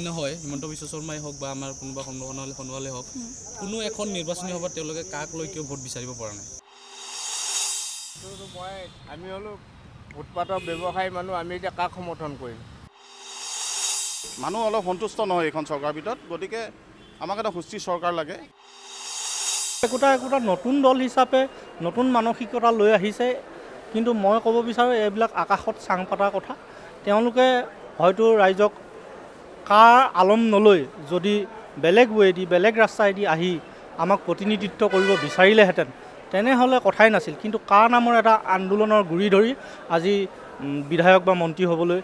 নহয়, হিমন্ত বিশ্ব শৰ্মাই হওক বা আমাৰ কোনোবা সন্মানলে হওক, কোনো এখন নিৰ্বাচনী সভাত তেওঁলোকে কাক লৈ কিয় ভোট বিচাৰিব পৰা নাই। আমি হ'লো ফুটপাথৰ ব্যৱসায়ী মানুহ, আমি এতিয়া কাক সমৰ্থন কৰিম? মানুহ অলপ সন্তুষ্ট নহয় এইখন চৰকাৰৰ ভিতৰত, গতিকে আমাক এটা সুস্থিৰ চৰকাৰ লাগে। একোটা নতুন দল হিচাপে নতুন মানসিকতা লৈ আহিছে, কিন্তু মই ক'ব বিচাৰোঁ এইবিলাক আকাশত চাং পতাৰ কথা। তেওঁলোকে হয়তো ৰাইজক কাৰ আলম নলৈ যদি বেলেগ ৱেদি বেলেগ ৰাস্তাইদি আহি আমাক প্ৰতিনিধিত্ব কৰিব বিচাৰিলেহেঁতেন তেনেহ'লে কথাই নাছিল, কিন্তু কাৰ নামৰ এটা আন্দোলনৰ গুৰি ধৰি আজি বিধায়ক বা মন্ত্ৰী হ'বলৈ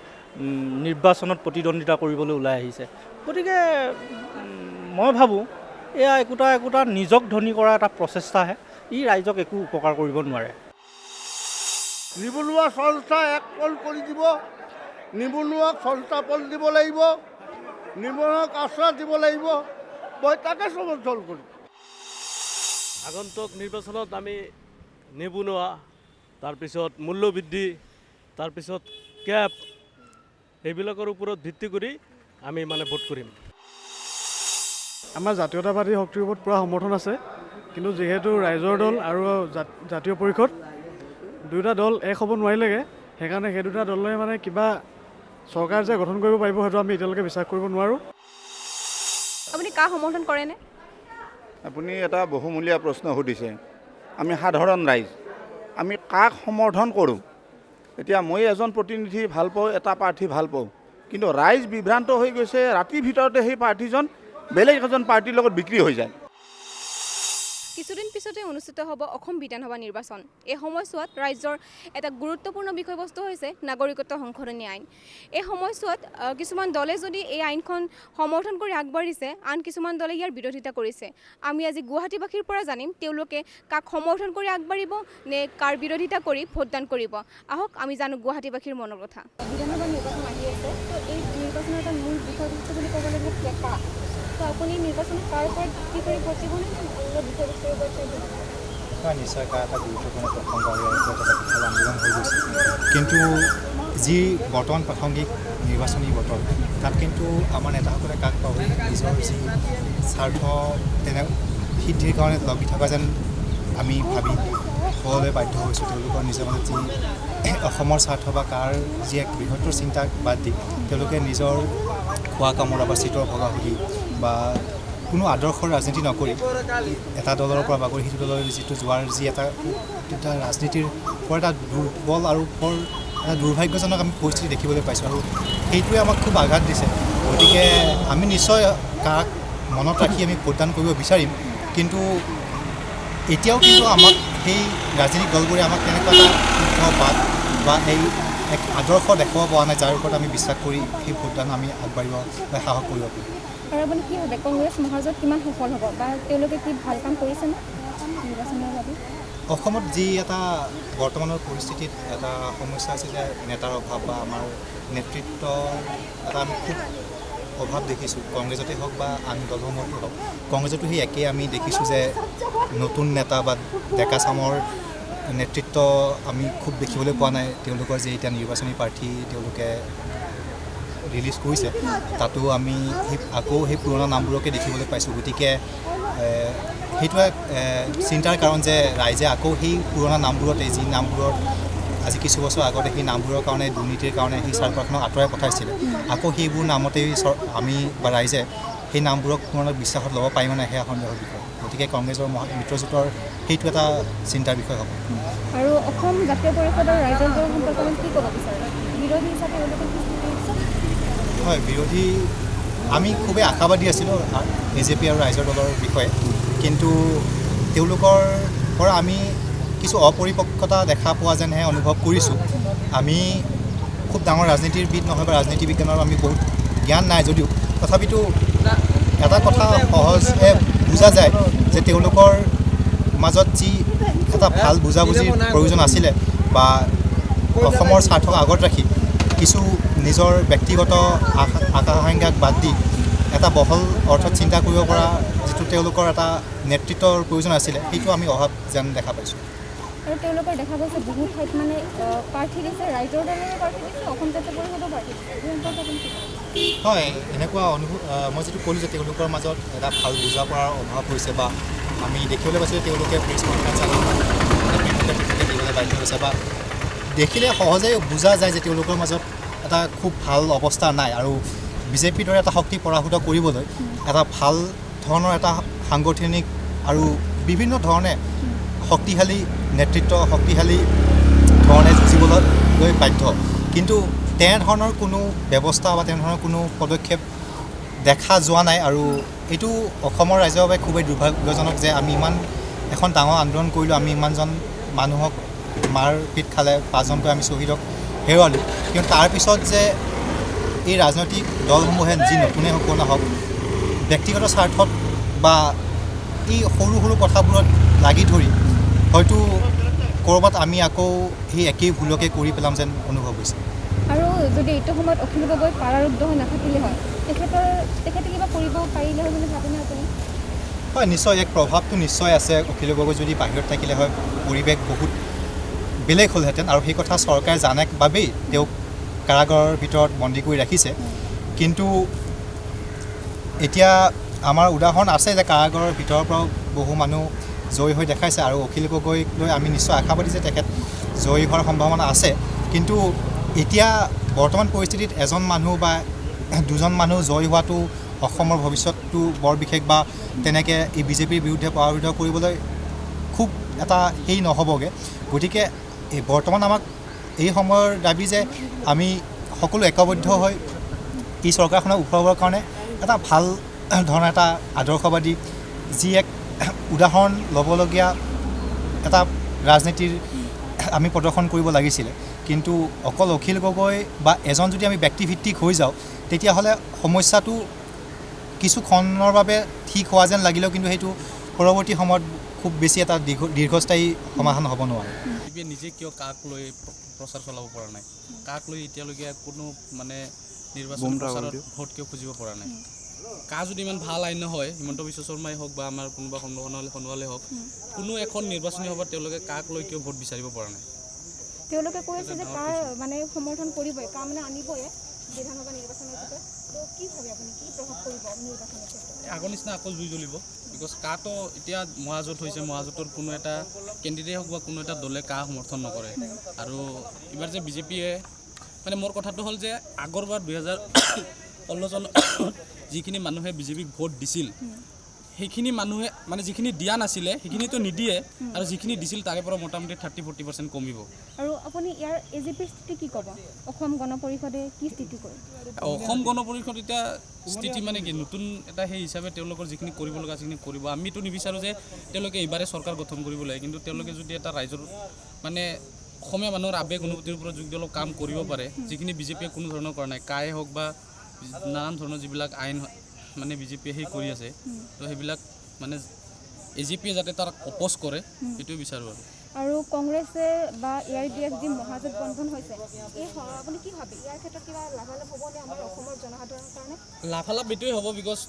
নিৰ্বাচনত প্ৰতিদ্বন্দ্বিতা কৰিবলৈ ওলাই আহিছে। গতিকে মই ভাবোঁ এয়া একোটা নিজক ধনী কৰা এটা প্ৰচেষ্টাহে, ই ৰাইজক একো উপকাৰ কৰিব নোৱাৰে। নিবনুৱা সংস্থা এক পল কৰি দিব, নিবনুৱাক সংস্থা পল দিব লাগিব, নিবনুৱাক আশ্বাস দিব লাগিব, মই তাকে সমৰ্থন কৰিম। আগন্তুক নিৰ্বাচনত আমি নিবনুৱা, তাৰপিছত মূল্যবৃদ্ধি, তাৰপিছত কেপ, এইবিলাকৰ ওপৰত ভিত্তি কৰি আমি ভোট কৰিম। আমাৰ জাতীয়তাবাদী শক্তিৰ ওপৰত পূৰা সমৰ্থন আছে, কিন্তু যিহেতু ৰাইজৰ দল আৰু জাতীয় পৰিষদ দুয়োটা দল এক হ'ব নোৱাৰিলেগৈ, সেইকাৰণে সেই দুটা দলে কিবা চৰকাৰ যে গঠন কৰিব পাৰিব সেইটো আমি এতিয়ালৈকে বিশ্বাস কৰিব নোৱাৰোঁ। আপুনি কাৰ সমৰ্থন কৰেনে? আপুনি এটা বহুমূলীয়া প্ৰশ্ন সুধিছে। আমি সাধাৰণ ৰাইজ, আমি কাক সমৰ্থন কৰোঁ? এতিয়া মই এজন প্ৰতিনিধি ভাল পাওঁ, এটা প্ৰাৰ্থী ভাল পাওঁ, কিন্তু ৰাইজ বিভ্ৰান্ত হৈ গৈছে, ৰাতিৰ ভিতৰতে সেই প্ৰাৰ্থীজন বেলেগ এজন পাৰ্টিৰ লগত বিক্ৰী হৈ যায়। কিছুদিন পিছতে অনুষ্ঠিত হ'ব অসম বিধানসভা নিৰ্বাচন। এই সময়ছোৱাত ৰাজ্যৰ এটা গুৰুত্বপূৰ্ণ বিষয়বস্তু হৈছে নাগৰিকত্ব সংশোধনী আইন। এই সময়ছোৱাত কিছুমান দলে যদি এই আইনখন সমৰ্থন কৰি আগবাঢ়িছে, আন কিছুমান দলে ইয়াৰ বিৰোধিতা কৰিছে। আমি আজি গুৱাহাটীবাসীৰ পৰা জানিম তেওঁলোকে কাক সমৰ্থন কৰি আগবাঢ়িব নে কাৰ বিৰোধিতা কৰি ভোটদান কৰিব। আহক আমি জানো গুৱাহাটীবাসীৰ মনৰ কথা। বিধানসভা নিৰ্বাচন আহি আছে, তো এই নিৰ্বাচনৰ এটা মূল বিষয়বস্তু বুলি ক'ব লাগিব প্লেকা। তো আপুনি নিৰ্বাচনত কাৰ ওপৰত ভিত্তি কৰি ভোট দিবনে অন্য বিষয়বস্তুৰ ওপৰত? নিশ্চয় এটা গুৰুত্বপূৰ্ণ প্ৰসংগ এটা আন্দোলন হৈ গৈছে, কিন্তু যি বৰ্তমান প্ৰাসংগিক নিৰ্বাচনী বতৰ তাত কিন্তু আমাৰ নেতাসকলে কাক পাব নিজৰ যি স্বাৰ্থ তেনে সিদ্ধিৰ কাৰণে লগি থকা যেন আমি ভাবি ক'বলৈ বাধ্য হৈছোঁ। তেওঁলোকৰ নিজৰ যি অসমৰ স্বাৰ্থ বা কাৰ যি এক বৃহত্তৰ চিন্তা বাদ দি তেওঁলোকে নিজৰ খোৱা কামৰা বা চিটৰ ভগাভগি বা কোনো আদৰ্শৰ ৰাজনীতি নকৰি এটা দলৰ পৰা বাগৰি সিটো দলৰ যিটো যোৱাৰ যি এটা ৰাজনীতিৰ বৰ এটা দুৰ্বল আৰু বৰ এটা দুৰ্ভাগ্যজনক আমি পৰিস্থিতি দেখিবলৈ পাইছোঁ, আৰু সেইটোৱে আমাক খুব আঘাত দিছে। গতিকে আমি নিশ্চয় কাক মনত ৰাখি আমি ভোটদান কৰিব বিচাৰিম, কিন্তু এতিয়াও কিন্তু আমাক সেই ৰাজনৈতিক দলবোৰে আমাক তেনেকুৱা এটা শুদ্ধ বাট বা এই এক আদৰ্শ দেখুৱাব পৰা নাই, যাৰ ওপৰত আমি বিশ্বাস কৰি সেই ভোটদান আমি আগবাঢ়িব বা সাহস কৰিব পাৰিম। আৰু আপুনি কি ভাবে কংগ্ৰেছ মহাজোঁট কিমান সফল হ'ব বা তেওঁলোকে কি ভাল কাম কৰিছেনে নিৰ্বাচনৰ বাবে? অসমত যি এটা বৰ্তমানৰ পৰিস্থিতিত এটা সমস্যা আছে যে নেতাৰ অভাৱ বা আমাৰ নেতৃত্বৰ এটা আমি খুব অভাৱ দেখিছোঁ, কংগ্ৰেছতে হওক বা আন দলসমূহতো হওক। কংগ্ৰেছতো সেই একেই আমি দেখিছোঁ যে নতুন নেতা বা ডেকা চামৰ নেতৃত্ব আমি খুব দেখিবলৈ পোৱা নাই। তেওঁলোকৰ যি এতিয়া নিৰ্বাচনী প্ৰাৰ্থী তেওঁলোকে ৰিলিজ কৰিছে, তাতো আমি আকৌ সেই পুৰণা নামবোৰকে দেখিবলৈ পাইছোঁ। গতিকে সেইটো এক চিন্তাৰ কাৰণ যে ৰাইজে আকৌ সেই পুৰণা নামবোৰতে, যি নামবোৰত আজি কিছু বছৰ আগতে সেই নামবোৰৰ কাৰণে দুৰ্নীতিৰ কাৰণে সেই চৰকাৰখনক আঁতৰাই পঠাইছিলে, আকৌ সেইবোৰ নামতেই আমি বা ৰাইজে সেই নামবোৰক পুনৰ বিশ্বাসত ল'ব পাৰিব নাই সেয়া সন্দেহৰ বিষয়। গতিকে কংগ্ৰেছৰ মিত্ৰজোঁটৰ সেইটো এটা চিন্তাৰ বিষয় হ'ব। আৰু অসম জাতীয় পৰিষদৰ ৰাইজৰ দল সম্পৰ্কে কি ক'ব বিচাৰে? বিৰোধী হিচাপে হয়, বিৰোধী আমি খুবেই আশাবাদী আছিলোঁ বিজেপি আৰু ৰাইজৰ দলৰ বিষয়ে, কিন্তু তেওঁলোকৰ পৰা আমি কিছু অপৰিপক্কতা দেখা পোৱা যেনহে অনুভৱ কৰিছোঁ। আমি খুব ডাঙৰ ৰাজনীতিবিদ নহয় বা ৰাজনীতি বিজ্ঞানৰ আমি বহুত জ্ঞান নাই যদিও, তথাপিতো এটা কথা সহজে বুজা যায় যে তেওঁলোকৰ মাজত যি এটা ভাল বুজাবুজিৰ প্ৰয়োজন আছিলে বা অসমৰ স্বাৰ্থক আগত ৰাখি কিছু নিজৰ ব্যক্তিগত আকাংক্ষাক বাদ দি এটা বহল অৰ্থত চিন্তা কৰিব পৰা যিটো তেওঁলোকৰ এটা নেতৃত্বৰ প্ৰয়োজন আছিলে, সেইটো আমি অভাৱ যেন দেখা পাইছোঁ। আৰু তেওঁলোকৰ দেখা গৈছে বহুত ঠাইত প্ৰাৰ্থী দিছে, ৰাইজৰ দলৰ প্ৰাৰ্থী দিছে, অসম জাতীয় পৰিষদৰ প্ৰাৰ্থী দিছে। হয়, এনেকুৱা মই যিটো ক'লোঁ যে তেওঁলোকৰ মাজত এটা ভাল বুজা পৰাৰ অভাৱ হৈছে বা আমি দেখিবলৈ পাইছোঁ যে তেওঁলোকে প্ৰেছ কনফাৰেঞ্চ দিবলৈ বাধ্য হৈছে বা দেখিলে সহজেই বুজা যায় যে তেওঁলোকৰ মাজত এটা খুব ভাল অৱস্থা নাই আৰু বিজেপিৰ দৰে এটা শক্তি পৰাভূত কৰিবলৈ এটা ভাল ধৰণৰ এটা সাংগঠনিক আৰু বিভিন্ন ধৰণে শক্তিশালী নেতৃত্ব শক্তিশালী ধৰণে যুঁজিবলৈ বাধ্য কিন্তু তেনেধৰণৰ কোনো ব্যৱস্থা বা তেনেধৰণৰ কোনো পদক্ষেপ দেখা যোৱা নাই আৰু এইটো অসমৰ ৰাইজৰ বাবে খুবেই দুৰ্ভাগ্যজনক যে আমি ইমান এখন ডাঙৰ আন্দোলন কৰিলোঁ আমি ইমানজন মানুহক মাৰপিট খালে 5জনকৈ আমি শ্বহীদক হেৰুৱালোঁ কিন্তু তাৰপিছত যে এই ৰাজনৈতিক দলসমূহে যি নতুনেই হওক নহওক ব্যক্তিগত স্বাৰ্থত বা এই সৰু সৰু কথাবোৰত লাগি ধৰি হয়তো ক'ৰবাত আমি আকৌ সেই একেই ভুলকে কৰি পেলাম যেন অনুভৱ হৈছে আৰু যদি এইটো সময়ত অখিল গগৈ কাৰাৰুদ্ধ হৈ নাথাকিলে হয় তেখেতে কিবা কৰিব পাৰিলে হয় বুলি ভাবেনে আপুনি হয় নিশ্চয় এক প্ৰভাৱটো নিশ্চয় আছে অখিল গগৈ যদি বাহিৰত থাকিলে হয় পৰিৱেশ বহুত বেলেগ হ'লহেঁতেন আৰু সেই কথা চৰকাৰে জানে বাবেই তেওঁক কাৰাগাৰৰ ভিতৰত বন্দী কৰি ৰাখিছে কিন্তু এতিয়া আমাৰ উদাহৰণ আছে যে কাৰাগাৰৰ ভিতৰৰ পৰাও বহু মানুহ জয়ী হৈ দেখাইছে আৰু অখিল গগৈক লৈ আমি নিশ্চয় আশাবাদী যে তেখেত জয়ী হোৱাৰ সম্ভাৱনা আছে কিন্তু এতিয়া বৰ্তমান পৰিস্থিতিত এজন মানুহ বা দুজন মানুহ জয়ী হোৱাটো অসমৰ ভৱিষ্যতটো বৰ বিশেষ বা তেনেকৈ এই বিজেপিৰ বিৰুদ্ধে পৰাভূত কৰিবলৈ খুব এটা হেৰি নহ'বগৈ গতিকে এই বৰ্তমান আমাক এই সময়ৰ দাবী যে আমি সকলো একবদ্ধ হৈ এই চৰকাৰখনক উঠাবৰ কাৰণে এটা ভাল ধৰণৰ এটা আদৰ্শবাদী যি এক উদাহৰণ ল'বলগীয়া এটা ৰাজনীতিৰ আমি প্ৰদৰ্শন কৰিব লাগিছিলে কিন্তু অকল অখিল গগৈ বা এজন যদি আমি ব্যক্তিভিত্তিক হৈ যাওঁ তেতিয়াহ'লে সমস্যাটো কিছুক্ষণৰ বাবে ঠিক হোৱা যেন লাগিলেও কিন্তু সেইটো পৰৱৰ্তী সময়ত খুব বেছি এটা দীৰ্ঘস্থায়ী সমাধান হ'ব নোৱাৰে নিজে কিয় কাক লৈ প্ৰচাৰ চলাব পৰা নাই কাক লৈ এতিয়ালৈকে কোনো মানে নিৰ্বাচন প্ৰচাৰত ভোট কিয় খুজিব পৰা নাই কা যদি ইমান ভাল আইন হয় হিমন্ত বিশ্ব শৰ্মাই হওক বা আমাৰ কোনোবা সোণোৱালে হওক কোনো এখন নিৰ্বাচনী সভাত তেওঁলোকে কাক লৈ কিয় ভোট বিচাৰিব পৰা নাই তেওঁলোকে কৈ আছে যে কাৰ মানে সমৰ্থন কৰিবই কাৰ মানে আনিবই বিধানসভা নিৰ্বাচনৰ ভিতৰত তো কি ভাবে আপুনি কি প্ৰভাৱ পৰিব নিৰ্বাচনৰ ক্ষেত্ৰত আগৰ নিচিনা আকৌ জুই জ্বলিব বিকজ কাটো এতিয়া মহাজোঁট হৈছে মহাজোঁটৰ কোনো এটা কেণ্ডিডেট হওক বা কোনো এটা দলে কা সমৰ্থন নকৰে আৰু এইবাৰ যে বিজেপিয়ে মানে মোৰ কথাটো হ'ল যে আগৰবাৰ 2016 চনত যিখিনি মানুহে বিজেপিক ভোট দিছিল সেইখিনি মানুহে মানে যিখিনি দিয়া নাছিলে সেইখিনিতো নিদিয়ে আৰু যিখিনি দিছিল তাৰে পৰা মোটামুটি 30-40% কমিব আৰু আপুনি ইয়াৰ এজিপিৰ স্থিতি কি ক'ব অসম গণ পৰিষদে কি স্থিতি কৰে অসম গণ পৰিষদ এতিয়া স্থিতি মানে কি নতুন এটা সেই হিচাপে তেওঁলোকৰ যিখিনি কৰিব লগা যিখিনি কৰিব আমিতো নিবিচাৰোঁ যে তেওঁলোকে এইবাৰে চৰকাৰ গঠন কৰিব লাগে কিন্তু তেওঁলোকে যদি এটা ৰাইজৰ মানে অসমীয়া মানুহৰ আৱেগ অনুভূতিৰ ওপৰত যদি অলপ কাম কৰিব পাৰে যিখিনি বিজেপিয়ে কোনো ধৰণৰ কৰা নাই কায়ে হওক বা নানান ধৰণৰ যিবিলাক আইন মানে বিজেপিয়ে সেই কৰি আছে তো সেইবিলাক মানে এজিপিয়ে যাতে তাৰ অপ'জ কৰে সেইটোৱে বিচাৰোঁ আৰু কংগ্ৰেছে বা ARDF যি মহাজোঁট বন্ধন হৈছে এই আপুনি কি ভাবে ইয়াৰ ক্ষেত্ৰত কিবা লাভালাভ হ'বনে আমাৰ অসমৰ জনসাধাৰণৰ কাৰণে লাভালাভ এইটোৱে হ'ব বিকজ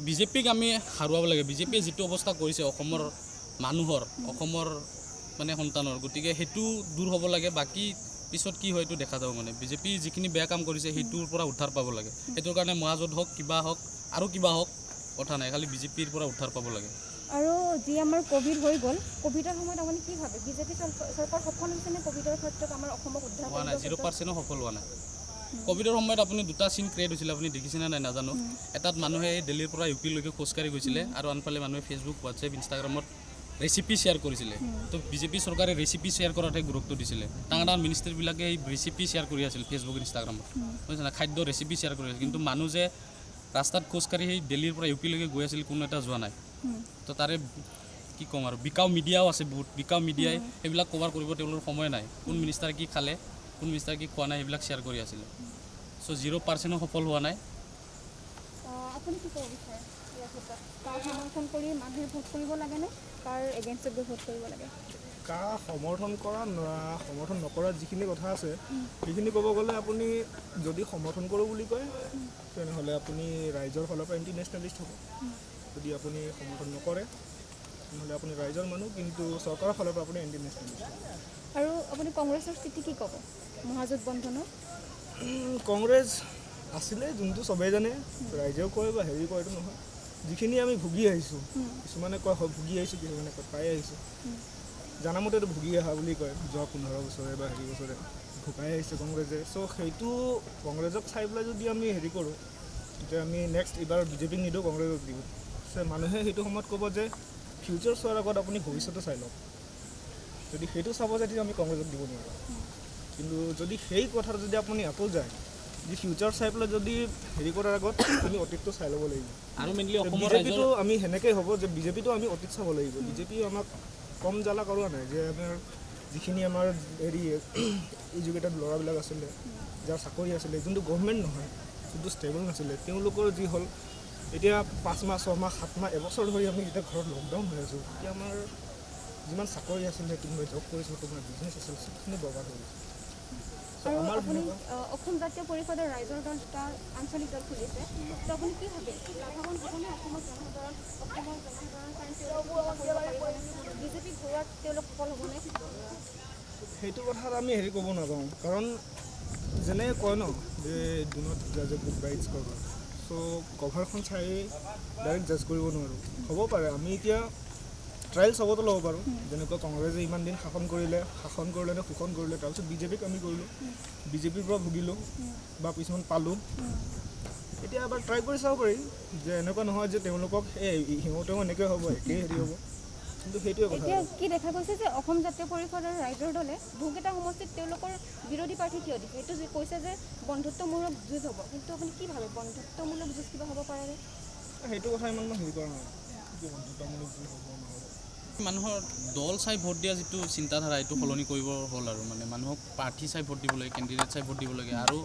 বিজেপিক আমি হাৰুৱাব লাগে বিজেপিয়ে যিটো অৱস্থা কৰিছে অসমৰ মানুহৰ অসমৰ মানে সন্তানৰ গতিকে সেইটো দূৰ হ'ব লাগে বাকী পিছত কি হয় এইটো দেখা যাব মানে বিজেপি যিখিনি বেয়া কাম কৰিছে সেইটোৰ পৰা উদ্ধাৰ পাব লাগে সেইটোৰ কাৰণে মহাজোঁট হওক কিবা হওক আৰু কিবা হওক কথা নাই খালি বিজেপিৰ পৰা উদ্ধাৰ পাব লাগে আৰু যি আমাৰ কোভিড হৈ গ'ল কোভিডৰ সময়ত আপুনি কি ভাবে বিজেপি চৰকাৰ সফল হৈছেনে কোভিডৰ ক্ষেত্ৰত আমাৰ অসমক উদ্ধাৰ হোৱা নাই 0% সফল হোৱা নাই কোভিডৰ সময়ত আপুনি দুটা চিন ক্ৰিয়েট হৈছিলে আপুনি দেখিছেনে নাই নাজানো এটাত মানুহে দিল্লীৰ পৰা ইউপিলৈকে খোজকাঢ়ি গৈছিলে আৰু আনফালে মানুহে ফেচবুক হোৱাটছএপ ইনষ্টাগ্ৰামত ৰেচিপি শ্বেয়াৰ কৰিছিলে তো বিজেপি চৰকাৰে ৰেচিপি শ্বেয়াৰ কৰাতহে গুৰুত্ব দিছিলে ডাঙৰ ডাঙৰ মিনিষ্টাৰবিলাকে এই ৰেচিপি শ্বেয়াৰ কৰি আছিল ফেচবুক ইনষ্টাগ্ৰামত বুজিছে না খাদ্য ৰেচিপি শ্বেয়াৰ কৰি আছিল কিন্তু মানুহ যে ৰাস্তাত খোজকাঢ়ি সেই দিল্লীৰ পৰা ইউপিলৈকে গৈ আছিল কোনো এটা যোৱা নাই তো তাৰে কি ক'ম আৰু বিকাও মিডিয়াও আছে বহুত বিকাও মিডিয়াই সেইবিলাক কভাৰ কৰিব তেওঁলোকৰ সময় নাই কোন মিনিষ্টাৰে কি খালে কোন মিনিষ্টাৰে কি খোৱা নাই সেইবিলাক শ্বেয়াৰ কৰি আছিলে চ' 0% সফল হোৱা নাই আপুনি কি ক'ব বিচাৰে ইয়াৰ ক্ষেত্ৰত কাৰ সমৰ্থন কৰি মানুহে ভোট কৰিব লাগেনে কাৰ এগেইনষ্টত গৈ ভোট কৰিব লাগে কা সমৰ্থন কৰা সমৰ্থন নকৰাৰ যিখিনি কথা আছে সেইখিনি ক'ব গ'লে আপুনি যদি সমৰ্থন কৰোঁ বুলি কয় তেনেহ'লে আপুনি ৰাইজৰ ফালৰ পৰা এণ্টি নেশ্যনেলিষ্ট হ'ব যদি আপুনি সমৰ্থন নকৰে তেনেহ'লে আপুনি ৰাইজৰ মানুহ কিন্তু চৰকাৰৰ ফালৰ পৰা আপুনি এণ্টি নেশ্যনেলিষ্ট আৰু আপুনি কংগ্ৰেছৰ স্থিতি কি ক'ব মহাজোঁট বন্ধনৰ কংগ্ৰেছ আছিলে যোনটো চবেই জানে, ৰাইজেও কয় বা হেৰি কয়, এইটো নহয়। যিখিনি আমি ভুগি আহিছোঁ, কিছুমানে কয় ভুগি আহিছোঁ, কিছুমানে কয় পাই আহিছোঁ। জানামতেতো ভুগি অহা বুলি কয়, যোৱা 15 বছৰে বা হেৰি বছৰে ভুকাই আহিছে কংগ্ৰেছে। চ' সেইটো কংগ্ৰেছক চাই পেলাই যদি আমি হেৰি কৰোঁ, তেতিয়া আমি নেক্সট এইবাৰ বিজেপিক নিদিওঁ, কংগ্ৰেছক দিওঁ। মানুহে সেইটো সময়ত ক'ব যে ফিউচাৰ চোৱাৰ আগত আপুনি ভৱিষ্যতে চাই লওক। যদি সেইটো চাব যায় তেতিয়া আমি কংগ্ৰেছক দিব নোৱাৰোঁ। কিন্তু যদি সেই কথাটো যদি আপুনি আকৌ যায়, যি ফিউচাৰ চাই পেলাই যদি হেৰি কৰাৰ আগত আমি অতীতটো চাই ল'ব লাগিব। আৰু মেইনলি অসমৰ বিজেপিটো আমি সেনেকৈ হ'ব যে বিজেপিটো আমি অতীত চাব লাগিব। বিজেপি আমাক কম জ্বালা কৰোৱা নাই, যে আমাৰ যিখিনি আমাৰ হেৰি এডুকেটেড ল'ৰাবিলাক আছিলে, যাৰ চাকৰি আছিলে, যোনটো গভৰ্ণমেণ্ট নহয়, যোনটো ষ্টেবল নাছিলে, তেওঁলোকৰ যি হ'ল এতিয়া 5 মাহ 6 মাহ 7 মাহ এবছৰ ধৰি আমি যেতিয়া ঘৰত লকডাউন হৈ আছোঁ, তেতিয়া আমাৰ যিমান চাকৰি আছিলে, কোনোবাই জব কৰিছিলোঁ, কোনোবাই বিজনেছ আছিল, চবখিনি বৰবাদ হৈ গৈছে। আৰু আপুনি অসম জাতীয় পৰিষদৰ ৰাইজৰ দল এটা আঞ্চলিক দল খুলিছে, তো আপুনি কি ভাবে লাভৱান হ'বনে অসমৰ জনসাধাৰণৰ কাৰণে বিজেপিক ঘূৰোৱাত তেওঁলোক সফল হ'বনে? সেইটো কথাত আমি হেৰি ক'ব নাযাওঁ, কাৰণ যেনে কয় ন যে ডু নট জাজ এ বুক বাই ইটছ কভাৰ। চ' কভাৰখন চাই ডাইৰেক্ট জাজ কৰিব নোৱাৰোঁ। হ'ব পাৰে আমি এতিয়া ট্ৰায়েল চবতো ল'ব পাৰোঁ, যেনেকুৱা কংগ্ৰেছে ইমান দিন শাসন কৰিলে নে শোষণ কৰিলে, তাৰপিছত বিজেপিক আমি কৰিলোঁ, বিজেপিৰ পৰা ভুগিলোঁ বা কিছুমান পালোঁ। এতিয়া এবাৰ ট্ৰাই কৰি চাব পাৰি যে এনেকুৱা নহয় যে তেওঁলোকক সিহঁতেও এনেকৈ হ'ব, একেই হেৰি হ'ব। কিন্তু সেইটোৱে কথা। এতিয়া কি দেখা গৈছে যে অসম জাতীয় পৰিষদৰ ৰাইজৰ দলে বহুকেইটা সমষ্টিত তেওঁলোকৰ বিৰোধী প্ৰাৰ্থী থিয় দিছে। এইটো কৈছে যে বন্ধুত্বমূলক যুঁজ হ'ব, কিন্তু আপুনি কি ভাবে বন্ধুত্বমূলক যুঁজ কিবা হ'ব পাৰেনে? সেইটো কথা ইমান মই হেৰি কৰা নাই যে বন্ধুত্বমূলক যুঁজ হ'ব নহ'ব। মানুহৰ দল চাই ভোট দিয়া যিটো চিন্তাধাৰা, এইটো সলনি কৰিব হ'ল আৰু মানে মানুহক প্ৰাৰ্থী চাই ভোট দিব লাগে, কেণ্ডিডেট চাই ভোট দিব লাগে। আৰু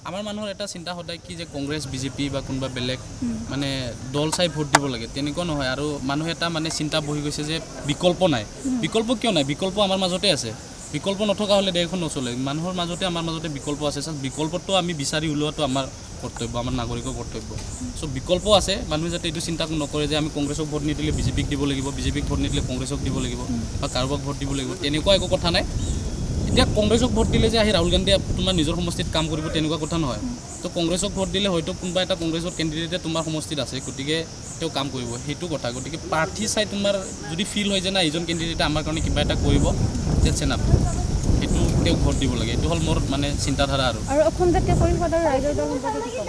আমাৰ মানুহৰ এটা চিন্তা সদায় কি যে কংগ্ৰেছ বিজেপি বা কোনোবা বেলেগ মানে দল চাই ভোট দিব লাগে, তেনেকুৱা নহয়। আৰু মানুহে এটা মানে চিন্তা বহি গৈছে যে বিকল্প নাই। বিকল্প কিয় নাই? বিকল্প আমাৰ মাজতে আছে। বিকল্প নথকা হ'লে দেশখন নচলে। মানুহৰ মাজতে আমাৰ মাজতে বিকল্প আছে। বিকল্পটো আমি বিচাৰি ওলোৱাটো আমাৰ কৰ্তব্য, আমাৰ নাগৰিকৰ কৰ্তব্য। চ' বিকল্প আছে, মানুহে যাতে এইটো চিন্তা নকৰে যে আমি কংগ্ৰেছক ভোট নিদিলে বিজেপিক দিব লাগিব, বিজেপিক ভোট নিদিলে কংগ্ৰেছক দিব লাগিব বা কাৰোবাক ভোট দিব লাগিব, তেনেকুৱা একো কথা নাই। এতিয়া কংগ্ৰেছক ভোট দিলে যে আহি ৰাহুল গান্ধীয়ে তোমাৰ নিজৰ সমষ্টিত কাম কৰিব, তেনেকুৱা কথা নহয়। তো কংগ্ৰেছক ভোট দিলে হয়তো কোনোবা এটা কংগ্ৰেছৰ কেণ্ডিডেটে তোমাৰ সমষ্টিত আছে, গতিকে তেওঁ কাম কৰিব, সেইটো কথা। গতিকে প্ৰাৰ্থী চাই তোমাৰ যদি ফিল হয় যে না এইজন কেণ্ডিডেটে আমাৰ কাৰণে কিবা এটা কৰিব, তেটছ এনাফ, সেইটো তেওঁক ভোট দিব লাগে। এইটো হ'ল মোৰ মানে চিন্তাধাৰা। আৰু অসম জাতীয় পৰিষদৰ ৰাইজৰ দল সম্পৰ্কে কি ক'ব?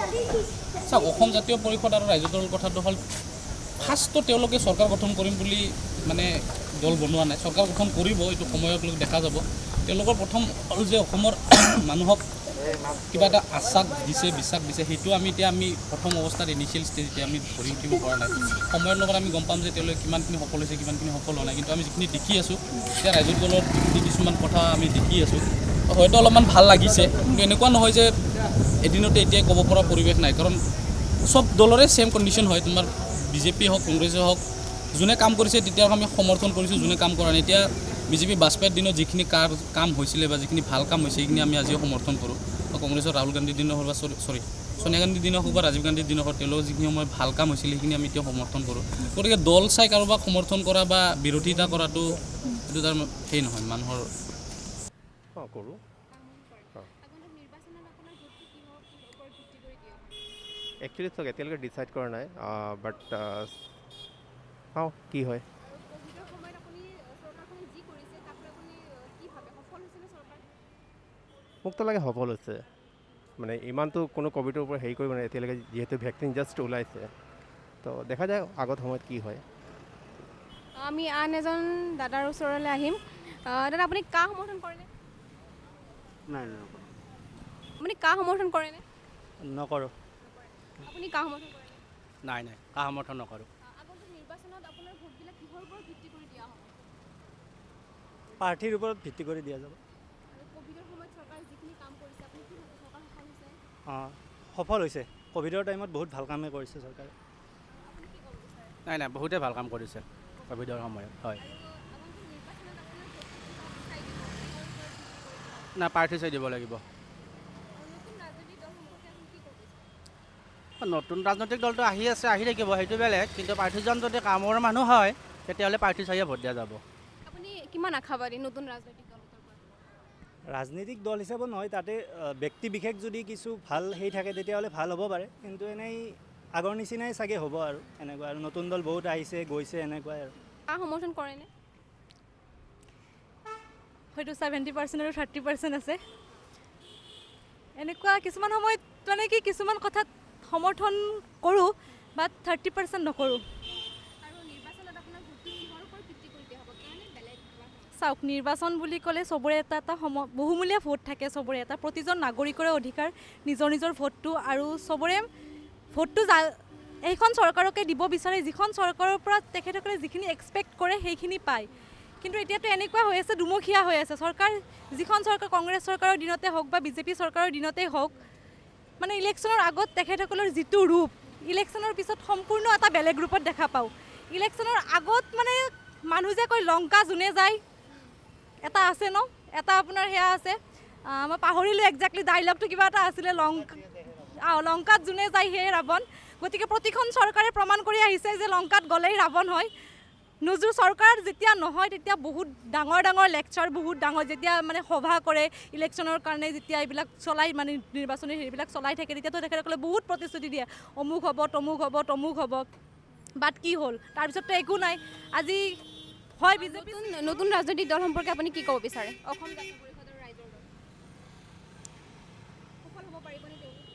চাওক, অসম জাতীয় পৰিষদ আৰু ৰাইজৰ দল কথাটো হ'ল ফাৰ্ষ্টটো তেওঁলোকে চৰকাৰ গঠন কৰিম বুলি মানে দল বনোৱা নাই। চৰকাৰ গঠন কৰিব, এইটো সময়ক লৈ দেখা যাব। তেওঁলোকৰ প্ৰথম হ'ল যে অসমৰ মানুহক কিবা এটা আশ্বাস দিছে, বিশ্বাস দিছে, সেইটো আমি প্ৰথম অৱস্থাত ইনিচিয়েল ষ্টেজ এতিয়া আমি ধৰি উঠিব পৰা নাই। সময়ৰ লগত আমি গম পাম যে তেওঁলোকে কিমানখিনি সফল হৈছে, কিমানখিনি সফল হোৱা নাই। কিন্তু আমি যিখিনি দেখি আছোঁ, এতিয়া ৰাইজৰ দলৰ যিখিনি কিছুমান কথা আমি দেখি আছোঁ, হয়তো অলপমান ভাল লাগিছে। কিন্তু এনেকুৱা নহয় যে এদিনতে এতিয়াই ক'ব পৰা পৰিৱেশ নাই, কাৰণ চব দলৰে ছেম কণ্ডিশ্যন হয়। তোমাৰ বিজেপি হওক, কংগ্ৰেছে হওক, যোনে কাম কৰিছে তেতিয়া আমি সমৰ্থন কৰিছোঁ, যোনে কাম কৰা নাই। এতিয়া বিজেপি বাজপেয়ীৰ দিনত যিখিনি কাম হৈছিলে বা যিখিনি ভাল কাম হৈছে, সেইখিনি আমি আজিও সমৰ্থন কৰোঁ। বা কংগ্ৰেছৰ ৰাহুল গান্ধীৰ দিনৰ হওক বা সোনিয়া গান্ধীৰ দিনৰ হওক বা ৰাজীৱ গান্ধীৰ দিনৰ হওক, তেওঁলোকৰ যিখিনি সময়ত ভাল কাম হৈছিলে সেইখিনি আমি এতিয়াও সমৰ্থন কৰোঁ। গতিকে দল চাই কাৰোবাক সমৰ্থন কৰা বা বিৰোধিতা কৰাটো এইটো তাৰ সেই নহয় মানুহৰ। কৰোঁ। একচুৱেলি চাওক, এতিয়ালৈকে ডিচাইড কৰা নাই, বাট চাওঁ কি হয়। মোকতো লাগে সফল হৈছে, মানে ইমানটো কোনো ক'ভিডৰ ওপৰত হেৰি কৰিব নাই এতিয়ালৈকে, যিহেতু ভেকচিন জাষ্ট ওলাইছে। তো দেখা যায় আগত সময়ত কি হয়। আমি আন এজন দাদাৰ ওচৰলৈ আহিম। দাদা, আপুনি কা সমৰ্থন কৰেনে? নাই, আপুনি কা সমৰ্থন কৰেনে? নকৰোঁ। আপুনি কা সমৰ্থন কৰেনে? নাই, কা সমৰ্থন নকৰোঁ। আগন্তুক নিৰ্বাচনত আপোনাৰ ভোটবিলাক কিহৰ ওপৰত ভিত্তি কৰি দিয়া হ'ব? প্ৰাৰ্থীৰ ওপৰত ভিত্তি কৰি দিয়া যাব। আৰু ক'ভিডৰ সময়ত চৰকাৰে যিখিনি কাম কৰিছে, আপুনি কি ভাবে চৰকাৰ সফল হৈছে? সফল হৈছে। ক'ভিডৰ টাইমত বহুত ভাল কামেই কৰিছে চৰকাৰে। আপুনি কি ক'ব বিচাৰে? নাই, বহুতে ভাল কাম কৰিছে ক'ভিডৰ সময়ত। হয়, আগন্তুক নিৰ্বাচনত আপোনাৰ ভোটটো চাই দিব, কিহৰ ওপৰত ভিত্তি কৰি দিব? না প্ৰাৰ্থী চাই দিব লাগিব। আৰু নতুন ৰাজনৈতিক দল সম্পৰ্কে আপুনি কি ক'ব বিচাৰে? নতুন ৰাজনৈতিক দলটো আহি আছে, আহি থাকিব, সেইটো বেলেগ। কিন্তু প্ৰাৰ্থীজন যদি কামৰ মানুহ হয়, তেতিয়াহ'লে প্ৰাৰ্থী চাইয়ে ভোট দিয়া যাব। আপুনি কিমান আশাবাদী নতুন ৰাজনৈতিক দলৰ পৰা? ৰাজনৈতিক দল হিচাপত নহয়, তাতে ব্যক্তি বিশেষ যদি কিছু ভাল সেই থাকে তেতিয়াহ'লে ভাল হ'ব পাৰে, কিন্তু এনেই আগৰ নিচিনাই চাগে হ'ব আৰু এনেকুৱা, আৰু নতুন দল বহুত আহিছে গৈছে এনেকুৱাই আৰু। সমৰ্থন কৰেনে? হয়তো 70% আৰু 30% আছে। এনেকুৱা কিছুমান সময়ত মানে কি কিছুমান কথাত সমৰ্থন কৰোঁ, বাট 30% নকৰোঁ। চাওক, নিৰ্বাচন বুলি ক'লে চবৰে এটা এটা বহুমূলীয়া ভোট থাকে, চবৰে এটা, প্ৰতিজন নাগৰিকৰে অধিকাৰ নিজৰ নিজৰ ভোটটো, আৰু চবৰে ভোটটো এইখন চৰকাৰকে দিব বিচাৰে, যিখন চৰকাৰৰ পৰা তেখেতসকলে যিখিনি এক্সপেক্ট কৰে সেইখিনি পায়। কিন্তু এতিয়াতো এনেকুৱা হৈ আছে, দুমুখীয়া হৈ আছে চৰকাৰ, যিখন চৰকাৰ কংগ্ৰেছ চৰকাৰৰ দিনতে হওক বা বিজেপি চৰকাৰৰ দিনতেই হওক, মানে ইলেকশ্যনৰ আগত তেখেতসকলৰ যিটো ৰূপ, ইলেকশ্যনৰ পিছত সম্পূৰ্ণ এটা বেলেগ ৰূপত দেখা পাওঁ। ইলেকশ্যনৰ আগত মানে মানুহ যে কয় লংকা যোনে যায়, এটা আছে ন, এটা আপোনাৰ সেয়া আছে, মই পাহৰিলোঁ একজেক্টলি ডাইলগটো, কিবা এটা আছিলে, লংকাত যোনে যায় সেয়ে ৰাৱণ। গতিকে প্ৰতিখন চৰকাৰে প্ৰমাণ কৰি আহিছে যে লংকাত গ'লেই ৰাৱণ হয়। নজৰ চৰকাৰ যেতিয়া নহয় তেতিয়া বহুত ডাঙৰ ডাঙৰ লেকচাৰ, বহুত ডাঙৰ যেতিয়া মানে সভা কৰে ইলেকশ্যনৰ কাৰণে, যেতিয়া এইবিলাক চলাই মানে নিৰ্বাচনী সেইবিলাক চলাই থাকে, তেতিয়াতো তেখেতসকলে বহুত প্ৰতিশ্ৰুতি দিয়ে, অমুক হ'ব তমুক হ'ব তমুক হ'ব, বাট কি হ'ল তাৰপিছততো একো নাই। আজি হয় বিজেপি নতুন ৰাজনৈতিক দল সম্পৰ্কে আপুনি কি ক'ব বিচাৰে? অসম জাতীয় পৰিষদৰ ৰাইজৰ দল সফল হ'ব পাৰিবনে তেওঁলোক?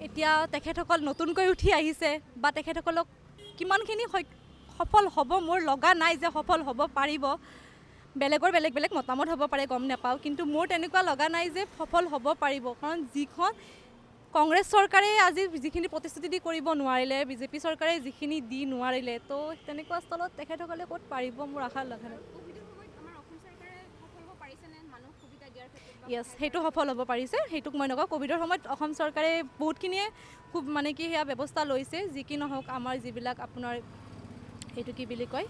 এতিয়া তেখেতসকল নতুনকৈ উঠি আহিছে, বা তেখেতসকলক কিমানখিনি সফল হ'ব মোৰ লগা নাই যে সফল হ'ব পাৰিব। বেলেগৰ বেলেগ বেলেগ মতামত হ'ব পাৰে, গম নাপাওঁ, কিন্তু মোৰ তেনেকুৱা লগা নাই যে সফল হ'ব পাৰিব। কাৰণ যিখন কংগ্ৰেছ চৰকাৰে আজি যিখিনি প্ৰতিশ্ৰুতি দি কৰিব নোৱাৰিলে, বিজেপি চৰকাৰে যিখিনি দি নোৱাৰিলে, তো তেনেকুৱা স্থলত তেখেতসকলে ক'ত পাৰিব, মোৰ আশা লগা নাই। য়েছ, সেইটো সফল হ'ব পাৰিছে, সেইটোক মই নকওঁ। ক'ভিডৰ সময়ত অসম চৰকাৰে বহুতখিনিয়ে খুব মানে কি সেয়া ব্যৱস্থা লৈছে, যি কি নহওক আমাৰ যিবিলাক আপোনাৰ এইটো কি বুলি কয়,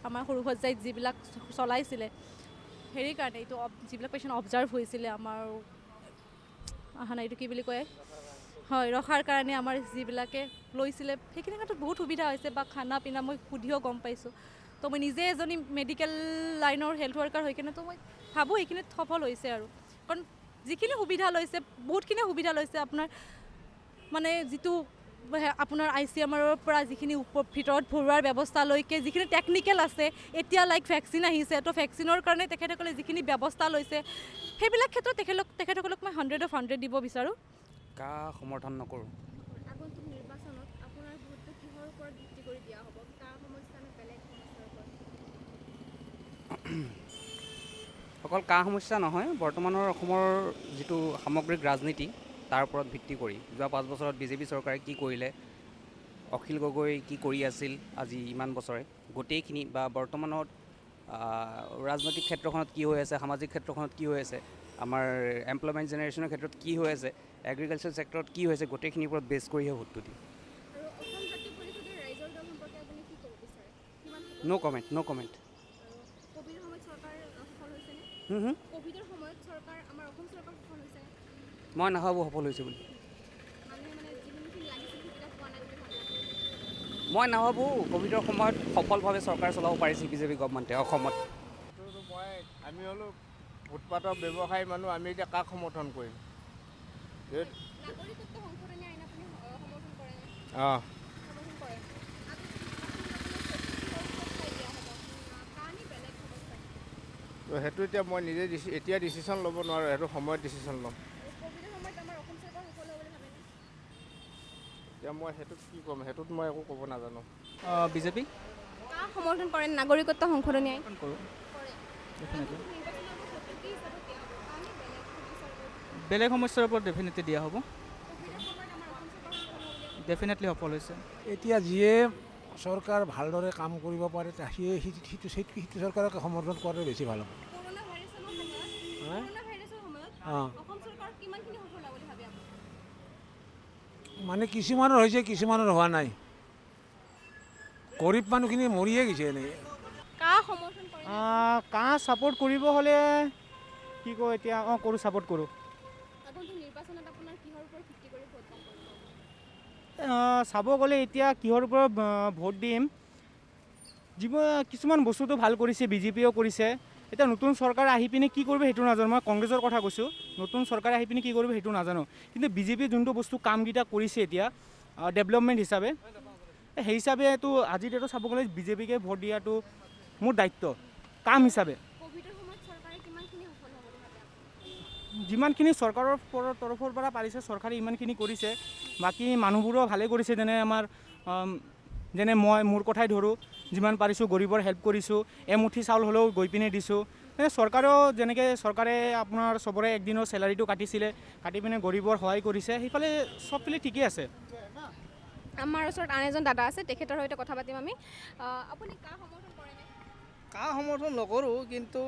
আমাৰ সৰু সজ্জাত যিবিলাক চলাইছিলে হেৰিৰ কাৰণে, এইটো যিবিলাক পেচেণ্ট অবজাৰ্ভ হৈছিলে আমাৰ অহা নাই, এইটো কি বুলি কয়, হয়, ৰখাৰ কাৰণে আমাৰ যিবিলাকে লৈছিলে সেইখিনি ক্ষেত্ৰত বহুত সুবিধা হৈছে, বা খানা পিনা মই সুধিও গম পাইছোঁ। তো মই নিজে এজনী মেডিকেল লাইনৰ হেল্থ ৱৰ্কাৰ হৈ কিনে তো মই ভাবোঁ এইখিনিত সফল হৈছে আৰু। কাৰণ যিখিনি সুবিধা লৈছে, বহুতখিনি সুবিধা লৈছে, আপোনাৰ মানে যিটো আপোনাৰ ICMR পৰা যিখিনি ভিতৰত ভৰোৱাৰ ব্যৱস্থালৈকে যিখিনি টেকনিকেল আছে, এতিয়া লাইক ভেকচিন আহিছে, তো ভেকচিনৰ কাৰণে তেখেতসকলে যিখিনি ব্যৱস্থা লৈছে সেইবিলাক ক্ষেত্ৰত তেখেতসকলক মই 100/100 দিব বিচাৰোঁ। সমৰ্থন নকৰোঁ। আগন্তুক নিৰ্বাচনত আপোনাৰ ভোটটো কিহৰ ওপৰত ভিত্তি কৰি দিয়া হ'ব? সমস্যা নে বেলেগ সমস্যাৰ ওপৰত? অকল সমস্যা নহয়, বৰ্তমানৰ অসমৰ যিটো সামগ্ৰিক ৰাজনীতি তাৰ ওপৰত ভিত্তি কৰি যোৱা 5 বছৰত বিজেপি চৰকাৰে কি কৰিলে, অখিল গগৈ কি কৰি আছিল আজি ইমান বছৰে, গোটেইখিনি বা বৰ্তমানত ৰাজনৈতিক ক্ষেত্ৰখনত কি হৈ আছে, সামাজিক ক্ষেত্ৰখনত কি হৈ আছে, আমাৰ এমপ্লয়মেণ্ট জেনেৰেশ্যনৰ ক্ষেত্ৰত কি হৈ আছে, এগ্ৰিকালচাৰ ছেক্টৰত কি হৈছে, গোটেইখিনিৰ ওপৰত বেছ কৰিহে ভোটটো দিম। ন' কমেণ্ট। মই নাভাবোঁ সফল হৈছে বুলি। মই নাভাবোঁ ক'ভিডৰ সময়ত সফলভাৱে চৰকাৰ চলাব পাৰিছে বিজেপি গভৰ্ণমেণ্টে অসমত। আমি হ'লো ফুটপাথৰ ব্যৱসায়ী মানুহ, আমি এতিয়া কাক সমৰ্থন কৰিম? অঁ, তো সেইটো এতিয়া মই নিজে এতিয়া ডিচিশ্যন ল'ব নোৱাৰোঁ, সেইটো সময়ত ডিচিশ্যন ল'ম। এতিয়া মই সেইটোত কি ক'ম, সেইটোত মই একো ক'ব নাজানো। বিজেপি সমৰ্থন কৰে নাগৰিকত্ব সংশোধনী আইন? কৰোঁ। বেলেগ সমস্যাৰ ওপৰত ডেফিনেটলি দিয়া হ'ব। ডেফিনেটলি সফল হৈছে। এতিয়া যিয়ে চৰকাৰ ভালদৰে কাম কৰিব পাৰে সিটো চৰকাৰকে সমৰ্থন কৰাটো বেছি ভাল হ'ব। মানে কিছুমানৰ হৈছে, কিছুমানৰ হোৱা নাই। গৰীব মানুহখিনি মৰিয়ে গৈছে এনেই। ছাপোৰ্ট কৰিব হ'লে কি কওঁ এতিয়া, কৰোঁ, ছাপোৰ্ট কৰোঁ। চাব গ'লে এতিয়া কিহৰ ওপৰত ভোট দিম, কিছুমান বস্তুটো ভাল কৰিছে, বিজেপিয়েও কৰিছে, এতিয়া নতুন চৰকাৰ আহি পিনে কি কৰিব সেইটো নাজানো, মই কংগ্ৰেছৰ কথা কৈছোঁ, নতুন চৰকাৰে আহি পিনে কি কৰিব সেইটো নাজানো, কিন্তু বিজেপি যোনটো বস্তু কামকেইটা কৰিছে এতিয়া ডেভেলপমেণ্ট হিচাপে, সেই হিচাপেতো আজিৰ ডেটত চাব গ'লে বিজেপিকে ভোট দিয়াটো মোৰ দায়িত্ব কাম হিচাপে। যিমানখিনি চৰকাৰৰ তৰফৰ পৰা পাৰিছে চৰকাৰে ইমানখিনি কৰিছে, বাকী মানুহবোৰেও ভালেই কৰিছে, যেনে মই মোৰ কথাই ধৰোঁ, যিমান পাৰিছোঁ গৰীবৰ হেল্প কৰিছোঁ, এমুঠি চাউল হ'লেও গৈ পিনে দিছোঁ, চৰকাৰেও যেনেকৈ চৰকাৰে আপোনাৰ চবৰে একদিনৰ চেলাৰীটো কাটিছিলে, কাটি পিনে গৰীবৰ সহায় কৰিছে, সেইফালে চবফালে ঠিকেই আছে। আমাৰ ওচৰত আন এজন দাদা আছে, তেখেতৰ সৈতে কথা পাতিম আমি। আপুনি কা সমৰ্থন কৰেনে? কা সমৰ্থন নকৰোঁ, কিন্তু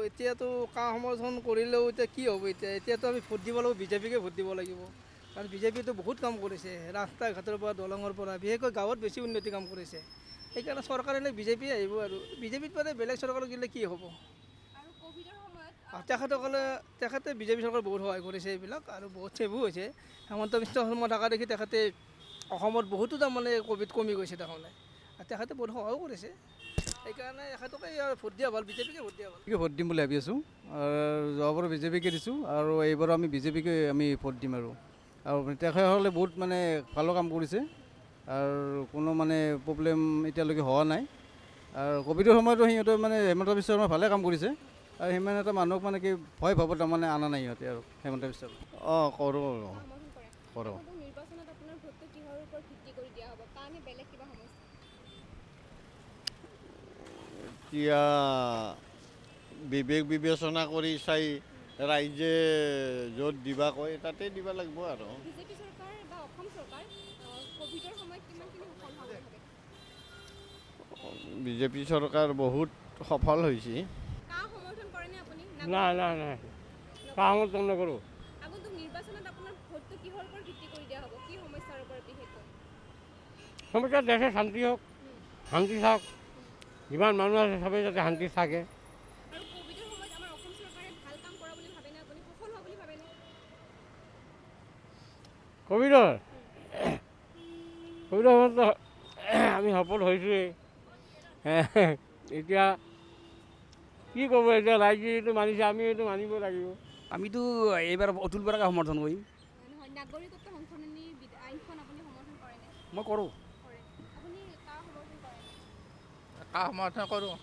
এতিয়াতো কা সমৰ্থন কৰিলেও এতিয়া কি হ'ব, এতিয়াতো আমি ভোট দিব লাগিব, বিজেপিকে ভোট দিব লাগিব, কাৰণ বিজেপিটো বহুত কাম কৰিছে, ৰাস্তা ঘাটৰ পৰা দলঙৰ পৰা, বিশেষকৈ গাঁৱত বেছি উন্নতি কাম কৰিছে, সেইকাৰণে চৰকাৰে বিজেপি আহিব আৰু বিজেপিত মানে বেলেগ চৰকাৰক দিলে কি হ'ব। তেখেতে বিজেপি চৰকাৰ বহুত সহায় কৰিছে এইবিলাক, আৰু বহুত ছেভো হৈছে। হেমন্ত বিশ্ব শৰ্মা থকা দেখি তেখেতে অসমত বহুতো তাৰমানে ক'ভিড কমি গৈছে, তাৰমানে তেখেতে বহুত সহায়ো কৰিছে, সেইকাৰণে এখেতকে ভোট দিয়া ভাল, বিজেপিকে ভোট দিয়া ভাল। ভোট দিম বুলি ভাবি আছোঁ, যোৱাবাৰ বিজেপিকে দিছোঁ আৰু এইবাৰ আমি বিজেপিকে আমি ভোট দিম আৰু তেখেতসকলে বহুত মানে ভালো কাম কৰিছে আৰু কোনো মানে প্ৰব্লেম এতিয়ালৈকে হোৱা নাই, আৰু ক'ভিডৰ সময়তো সিহঁতে মানে হেমন্ত বিশ্ব শৰ্মা ভালে কাম কৰিছে, আৰু সিমান এটা মানুহক মানে কি ভয় ভাৱত তাৰমানে অনা নাই সিহঁতে আৰু হেমন্ত বিশ্ব শৰ্মা। অঁ কৰোঁ কৰোঁ। এতিয়া বিবেক বিবেচনা কৰি চাই ৰাইজে য'ত দিবা কয় তাতে দিব লাগিব আৰু। বিজেপি চৰকাৰ বহুত সফল হৈছে। নাই নাই নাই, কা সমৰ্থন নকৰোঁ। সমস্যা দেশে শান্তি হওক, শান্তি থাকক, যিমান মানুহ আছে চবেই যাতে শান্তি থাকে। ক'ভিডৰ সময়ততো আমি সফল হৈছোঁৱেই, এতিয়া কি ক'ব, এতিয়া ৰাইজে এইটো মানিছে, আমি এইটো মানিব লাগিব। আমিতো এইবাৰ অতুল বৰাকে সমৰ্থন কৰিম। মই কৰোঁ। কা সমৰ্থন কৰোঁ।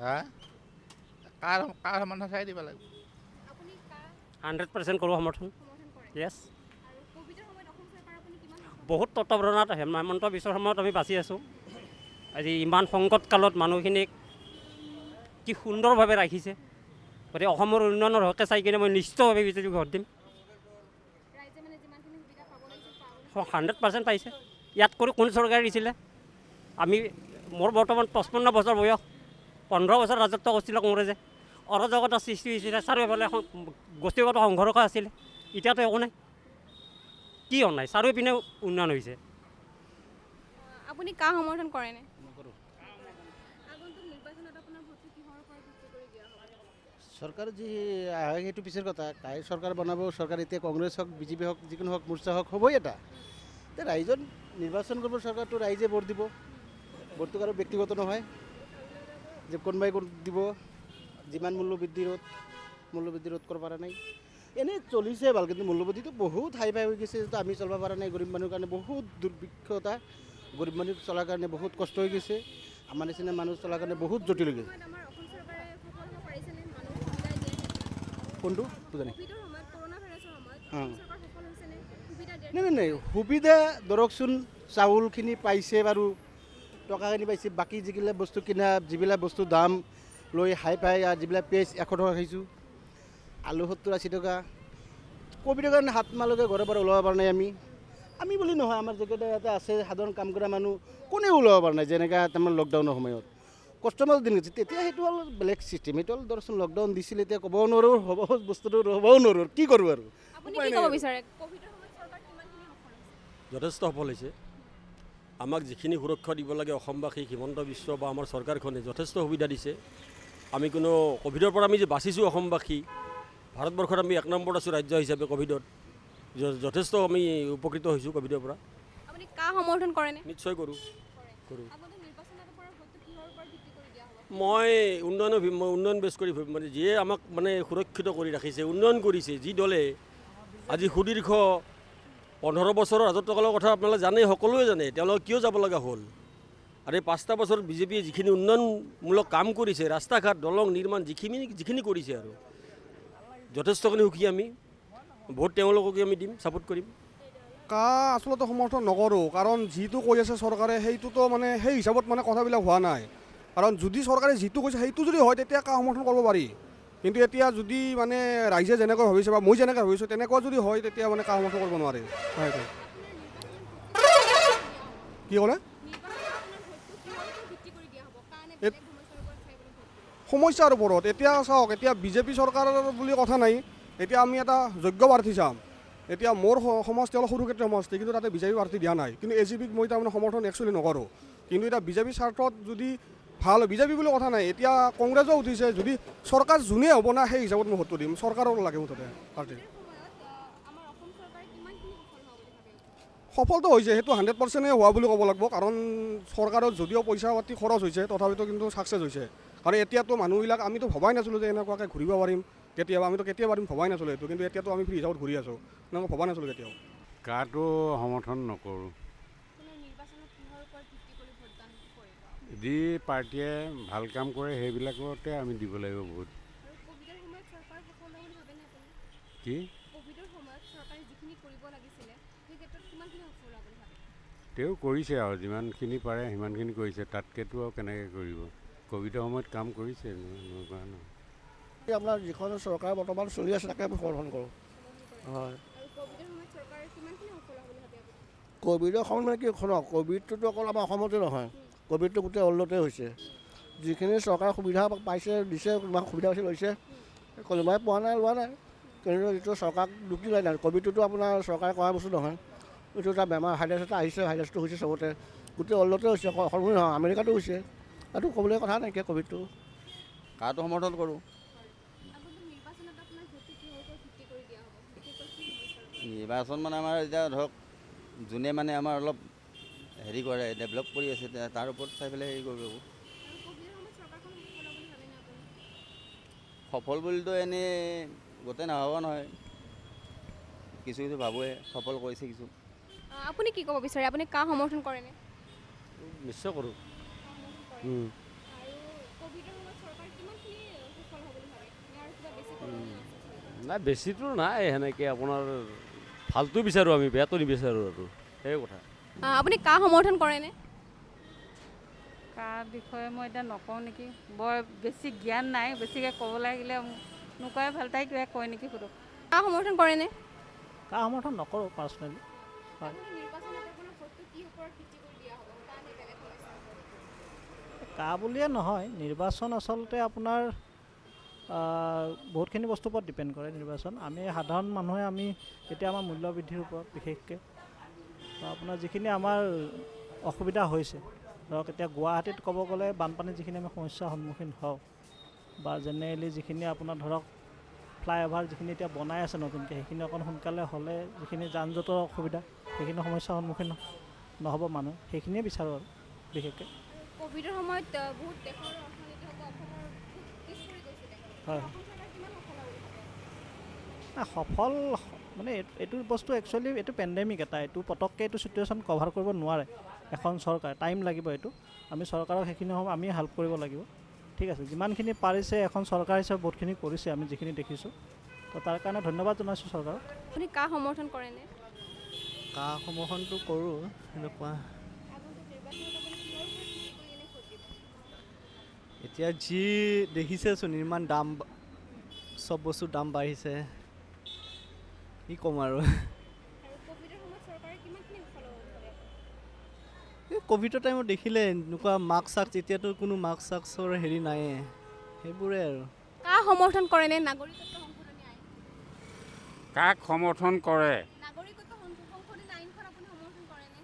হা কাৰ সমৰ্থন চাই দিব লাগিব। 100% কৰোঁ সমৰ্থন। য়েছ, বহুত তত্ত্বাৱধানত হেমন্ত বিশ্ব শৰ্মাত আমি বাচি আছোঁ। আজি ইমান সংকট কালত মানুহখিনিক কি সুন্দৰভাৱে ৰাখিছে, গতিকে অসমৰ উন্নয়নৰ হকে চাই কিনে মই নিশ্চিতভাৱে বিজেপিক ভোট দিম। 100% পাইছে, ইয়াত কৰি কোন চৰকাৰে দিছিলে। মোৰ বৰ্তমান 55 বছৰ বয়স, 15 বছৰ ৰাজত্ব কৰিছিলে কংগ্ৰেছে, অৰাজকতাৰ সৃষ্টি হৈছিলে, চাৰিওফালে গোষ্ঠীগত সংঘৰ্ষ আছিলে, এতিয়াতো একো নাই, কি নাই, চাৰিওপিনে উন্নয়ন হৈছে। আপুনি কা সমৰ্থন কৰেনে? চৰকাৰ যি আহে সেইটো পিছৰ কথা, কাই চৰকাৰ বনাব, চৰকাৰ এতিয়া কংগ্ৰেছ হওক, বিজেপি হওক, যিকোনো হওক, মোৰ্চা হওক, হ'বই এটা। এতিয়া ৰাইজত নিৰ্বাচন কৰিব, চৰকাৰটো ৰাইজে ভোট দিব, ভোটটো আৰু ব্যক্তিগত নহয় যে কোনোবাই দিব। যিমান মূল্যবৃদ্ধি ৰোধ কৰিব পৰা নাই, এনেই চলিছে ভাল, কিন্তু মূল্যবৃদ্ধিটো বহুত হাই ফাই হৈ গৈছে, যিটো আমি চলিব পৰা নাই। গৰীব মানুহৰ কাৰণে বহুত দুৰ্ভিক্ষতা, গৰীব মানুহ চলাৰ কাৰণে বহুত কষ্ট হৈ গৈছে, আমাৰ নিচিনা মানুহ চলাৰ কাৰণে বহুত জটিল হৈ গৈছে। কোনটো বুজা নাই? নাই সুবিধা ধৰকচোন, চাউলখিনি পাইছে বাৰু, টকাখিনি পাইছে, বাকী যিবিলাক বস্তু কিনা, যিবিলাক বস্তু দাম লৈ হাই ফাই, যিবিলাক পেজ 100 টকা খাইছোঁ, আলু 70-80 টকা। ক'ভিডৰ কাৰণে 7 মাহলৈকে ঘৰৰ পৰা ওলাব পৰা নাই আমি বুলি নহয়, আমাৰ যিকেইটা ইয়াতে আছে সাধাৰণ কাম কৰা মানুহ, কোনেও ওলাব পৰা নাই। যেনেকৈ তাৰমানে লকডাউনৰ সময়ত কষ্টমৰ দিন গৈছে, তেতিয়া সেইটো হ'ল বেলেগ চিষ্টেম। সেইটো হ'ল ধৰচোন লকডাউন দিছিল, এতিয়া ক'বও নোৱাৰোঁ, হ'ব বস্তুটো হ'বও নোৱাৰোঁ, কি কৰোঁ আৰু। যথেষ্ট সফল হৈছে। আমাক যিখিনি সুৰক্ষা দিব লাগে অসমবাসীক, হিমন্ত বিশ্ব বা আমাৰ চৰকাৰখনে যথেষ্ট সুবিধা দিছে। আমি কোনো ক'ভিডৰ পৰা আমি যে বাচিছোঁ অসমবাসী, ভাৰতবৰ্ষত আমি 1 নম্বৰত আছোঁ ৰাজ্য হিচাপে ক'ভিডত, যথেষ্ট আমি উপকৃত হৈছোঁ ক'ভিডৰ পৰা। আপুনি কা সমৰ্থন কৰেনে? নিশ্চয় কৰোঁ। মই উন্নয়ন বেছ কৰি মানে যিয়ে আমাক মানে সুৰক্ষিত কৰি ৰাখিছে, উন্নয়ন কৰিছে, যি দলে আজি সুদীৰ্ঘ 15 বছৰৰ ৰাজত্বকালৰ কথা আপোনালোকে জানে, সকলোৱে জানে তেওঁলোকে কিয় যাব লগা হ'ল। আৰু এই 5টা বছৰত বিজেপিয়ে যিখিনি উন্নয়নমূলক কাম কৰিছে, ৰাস্তা ঘাট দলং নিৰ্মাণ যিখিনি কৰিছে আৰু যথেষ্টখিনি সুখী আমি। ভোট তেওঁলোককে আমি দিম, ছাপোৰ্ট কৰিম। আচলতে সমৰ্থন নকৰোঁ, কাৰণ যিটো কৈ আছে চৰকাৰে সেইটোতো মানে সেই হিচাপত মানে কথাবিলাক হোৱা নাই। কাৰণ যদি চৰকাৰে যিটো কৈছে সেইটো যদি হয় তেতিয়া সমৰ্থন কৰিব পাৰি, কিন্তু এতিয়া যদি মানে ৰাইজে যেনেকৈ ভাবিছে বা মই যেনেকৈ ভাবিছোঁ তেনেকুৱা যদি হয় তেতিয়া মানে সমৰ্থন কৰিব নোৱাৰে। কি ক'লে? সমস্যাৰ ওপৰত এতিয়া চাওক, এতিয়া বিজেপি চৰকাৰ বুলি কথা নাই। এতিয়া আমি এটা যোগ্য প্ৰাৰ্থী চাম। এতিয়া মোৰ সমষ্টি অলপ সৰু ক্ষেত্ৰৰ সমষ্টি, কিন্তু তাতে বিজেপি প্ৰাৰ্থী দিয়া নাই। কিন্তু AGPক মই তাৰমানে সমৰ্থন একচুৱেলি নকৰোঁ। কিন্তু এতিয়া বিজেপিৰ স্বাৰ্থত যদি ভাল, বিজেপি বুলি কথা নাই, এতিয়া কংগ্ৰেছো উঠিছে, যদি চৰকাৰ যোনে হ'ব না সেই হিচাপত মই ভোটটো দিম। চৰকাৰক লাগে মুঠতে পাৰ্টি। সফলটো হৈছে, সেইটো 100% হোৱা বুলি ক'ব লাগিব। কাৰণ চৰকাৰত যদিও পইচা পাতি খৰচ হৈছে তথাপিতো কিন্তু ছাকচেছ হৈছে। কাৰণ এতিয়াতো মানুহবিলাক আমিতো ভবাই নাছিলোঁ যে এনেকুৱাকৈ ঘূৰিব পাৰিম কেতিয়াবা, আমিতো কেতিয়াবা ভবাই নাছিলোঁ এইটো, কিন্তু এতিয়াতো আমি ফ্ৰী হিচাপত ঘূৰি আছোঁ, এনেকৈ ভবা নাছিলোঁ কেতিয়াও। কাটো সমৰ্থন নকৰোঁ। যি পাৰ্টীয়ে ভাল কাম কৰে সেইবিলাকতে আমি দিব লাগিব ভোট। কি তেওঁ কৰিছে আৰু যিমানখিনি পাৰে সিমানখিনি কৰিছে, তাতকৈতো আৰু কেনেকৈ কৰিব। ক'ভিডৰ সময়ত কাম কৰিছে, এনেকুৱা নহয়। আপোনাৰ যিখন চৰকাৰ বৰ্তমান চলি আছে তাকে আমি সমৰ্থন কৰোঁ। হয়, ক'ভিডৰ সময়ত মানে কি শুনক, ক'ভিডটোতো অকল আমাৰ অসমতে নহয়, ক'ভিডটো গোটেই ৱৰ্ল্ডতে হৈছে। যিখিনি চৰকাৰে সুবিধা পাইছে দিছে, কোনোবা সুবিধা পাইছে লৈছে, কোনোবাই পোৱা নাই লোৱা নাই। কিন্তু যিটো চৰকাৰক দুখী নাই নাই, ক'ভিডটোতো আপোনাৰ চৰকাৰে কৰা বস্তু নহয়। এইটো এটা বেমাৰ ভাইৰাছ এটা আহিছে, ভাইৰাছটো হৈছে চবতে, গোটেই ৱৰ্ল্ডতে হৈছে, অসম নহয় আমেৰিকাতো হৈছে। তাতো ক'বলৈ কথা নাইকিয়া ক'ভিডটো। কাটো সমৰ্থন কৰোঁ। নিৰ্বাচন মানে আমাৰ এতিয়া ধৰক যোনে মানে আমাৰ অলপ হেৰি কৰে, ডেভেলপ কৰি আছে তাৰ ওপৰত চাই পেলাই হেৰি কৰিব। সফল বুলিতো এনেই গোটেই নহ'ব নহয়, কিছু কিছু ভাবোৱে সফল কৰিছে কিছু। আপুনি কি ক'ব বিচাৰে, আপুনি কাৰ সমৰ্থন কৰেনে? নিশ্চয় কৰোঁ। নাই বেছিটো নাই, সেনেকৈ আপোনাৰ ভালটো বিচাৰোঁ আমি, বেয়াটো নিবিচাৰোঁ আৰু সেই কথা। আপুনি কাৰ সমৰ্থন কৰেনে? কাৰ বিষয়ে মই এতিয়া নকওঁ নেকি, বৰ বেছি জ্ঞান নাই। বেছিকৈ ক'ব লাগিলে নোকোৱাই ভাল, তাই কিবা কয় নেকি সোধক। কাৰ সমৰ্থন কৰেনে? কাৰ সমৰ্থন নকৰোঁ পাৰ্চনেলি। হয়, কাৰ বুলিয়ে নহয়, নিৰ্বাচন আচলতে আপোনাৰ বহুতখিনি বস্তুৰ ওপৰত ডিপেণ্ড কৰে নিৰ্বাচন। আমি সাধাৰণ মানুহে আমি এতিয়া আমাৰ মূল্য বৃদ্ধিৰ ওপৰত বিশেষকৈ আপোনাৰ যিখিনি আমাৰ অসুবিধা হৈছে, ধৰক এতিয়া গুৱাহাটীত ক'ব গ'লে বানপানীত যিখিনি আমি সমস্যাৰ সন্মুখীন হওঁ, বা জেনেৰেলি যিখিনি আপোনাৰ ধৰক ফ্লাইঅভাৰ যিখিনি এতিয়া বনাই আছে নতুনকৈ, সেইখিনি অকণ সোনকালে হ'লে যিখিনি যান জঁটৰ অসুবিধা সেইখিনি সমস্যাৰ সন্মুখীন নহ'ব মানুহ, সেইখিনিয়ে বিচাৰোঁ আৰু বিশেষকৈ। ক'ভিডৰ সময়ত বহুত দেশৰ অৰ্থনীতি হয়, সফল মানে এইটো বস্তু একচুৱেলি এইটো পেণ্ডেমিক এটা, এইটো পটককৈ এইটো চিটুৱেশ্যন কভাৰ কৰিব নোৱাৰে এখন চৰকাৰে, টাইম লাগিব এইটো। আমি চৰকাৰক সেইখিনি সময় আমি হেল্প কৰিব লাগিব। ঠিক আছে, যিমানখিনি পাৰিছে এখন চৰকাৰ হিচাপে বহুতখিনি কৰিছে আমি যিখিনি দেখিছোঁ, তো তাৰ কাৰণে ধন্যবাদ জনাইছোঁ চৰকাৰক। আপুনি কাৰ সমৰ্থন কৰেনে? কাৰ সমৰ্থনটো কৰোঁ এনেকুৱা। এতিয়া যি দেখিছেচোন ইমান দাম, চব বস্তুৰ দাম বাঢ়িছে, কি ক'ম আৰু। এই ক'ভিডৰ টাইমত দেখিলে এনেকুৱা মাস্ক চাস্ক, এতিয়াতো কোনো মাস্ক চাস্কৰ হেৰি নাইয়ে, সেইবোৰে আৰু। কাৰ সমৰ্থন কৰেনে? নাগৰিকত্ব সংশোধনী আইন। কাক সমৰ্থন কৰে? নাগৰিকত্ব সংশোধনী আইনখন আপুনি সমৰ্থন কৰেনে?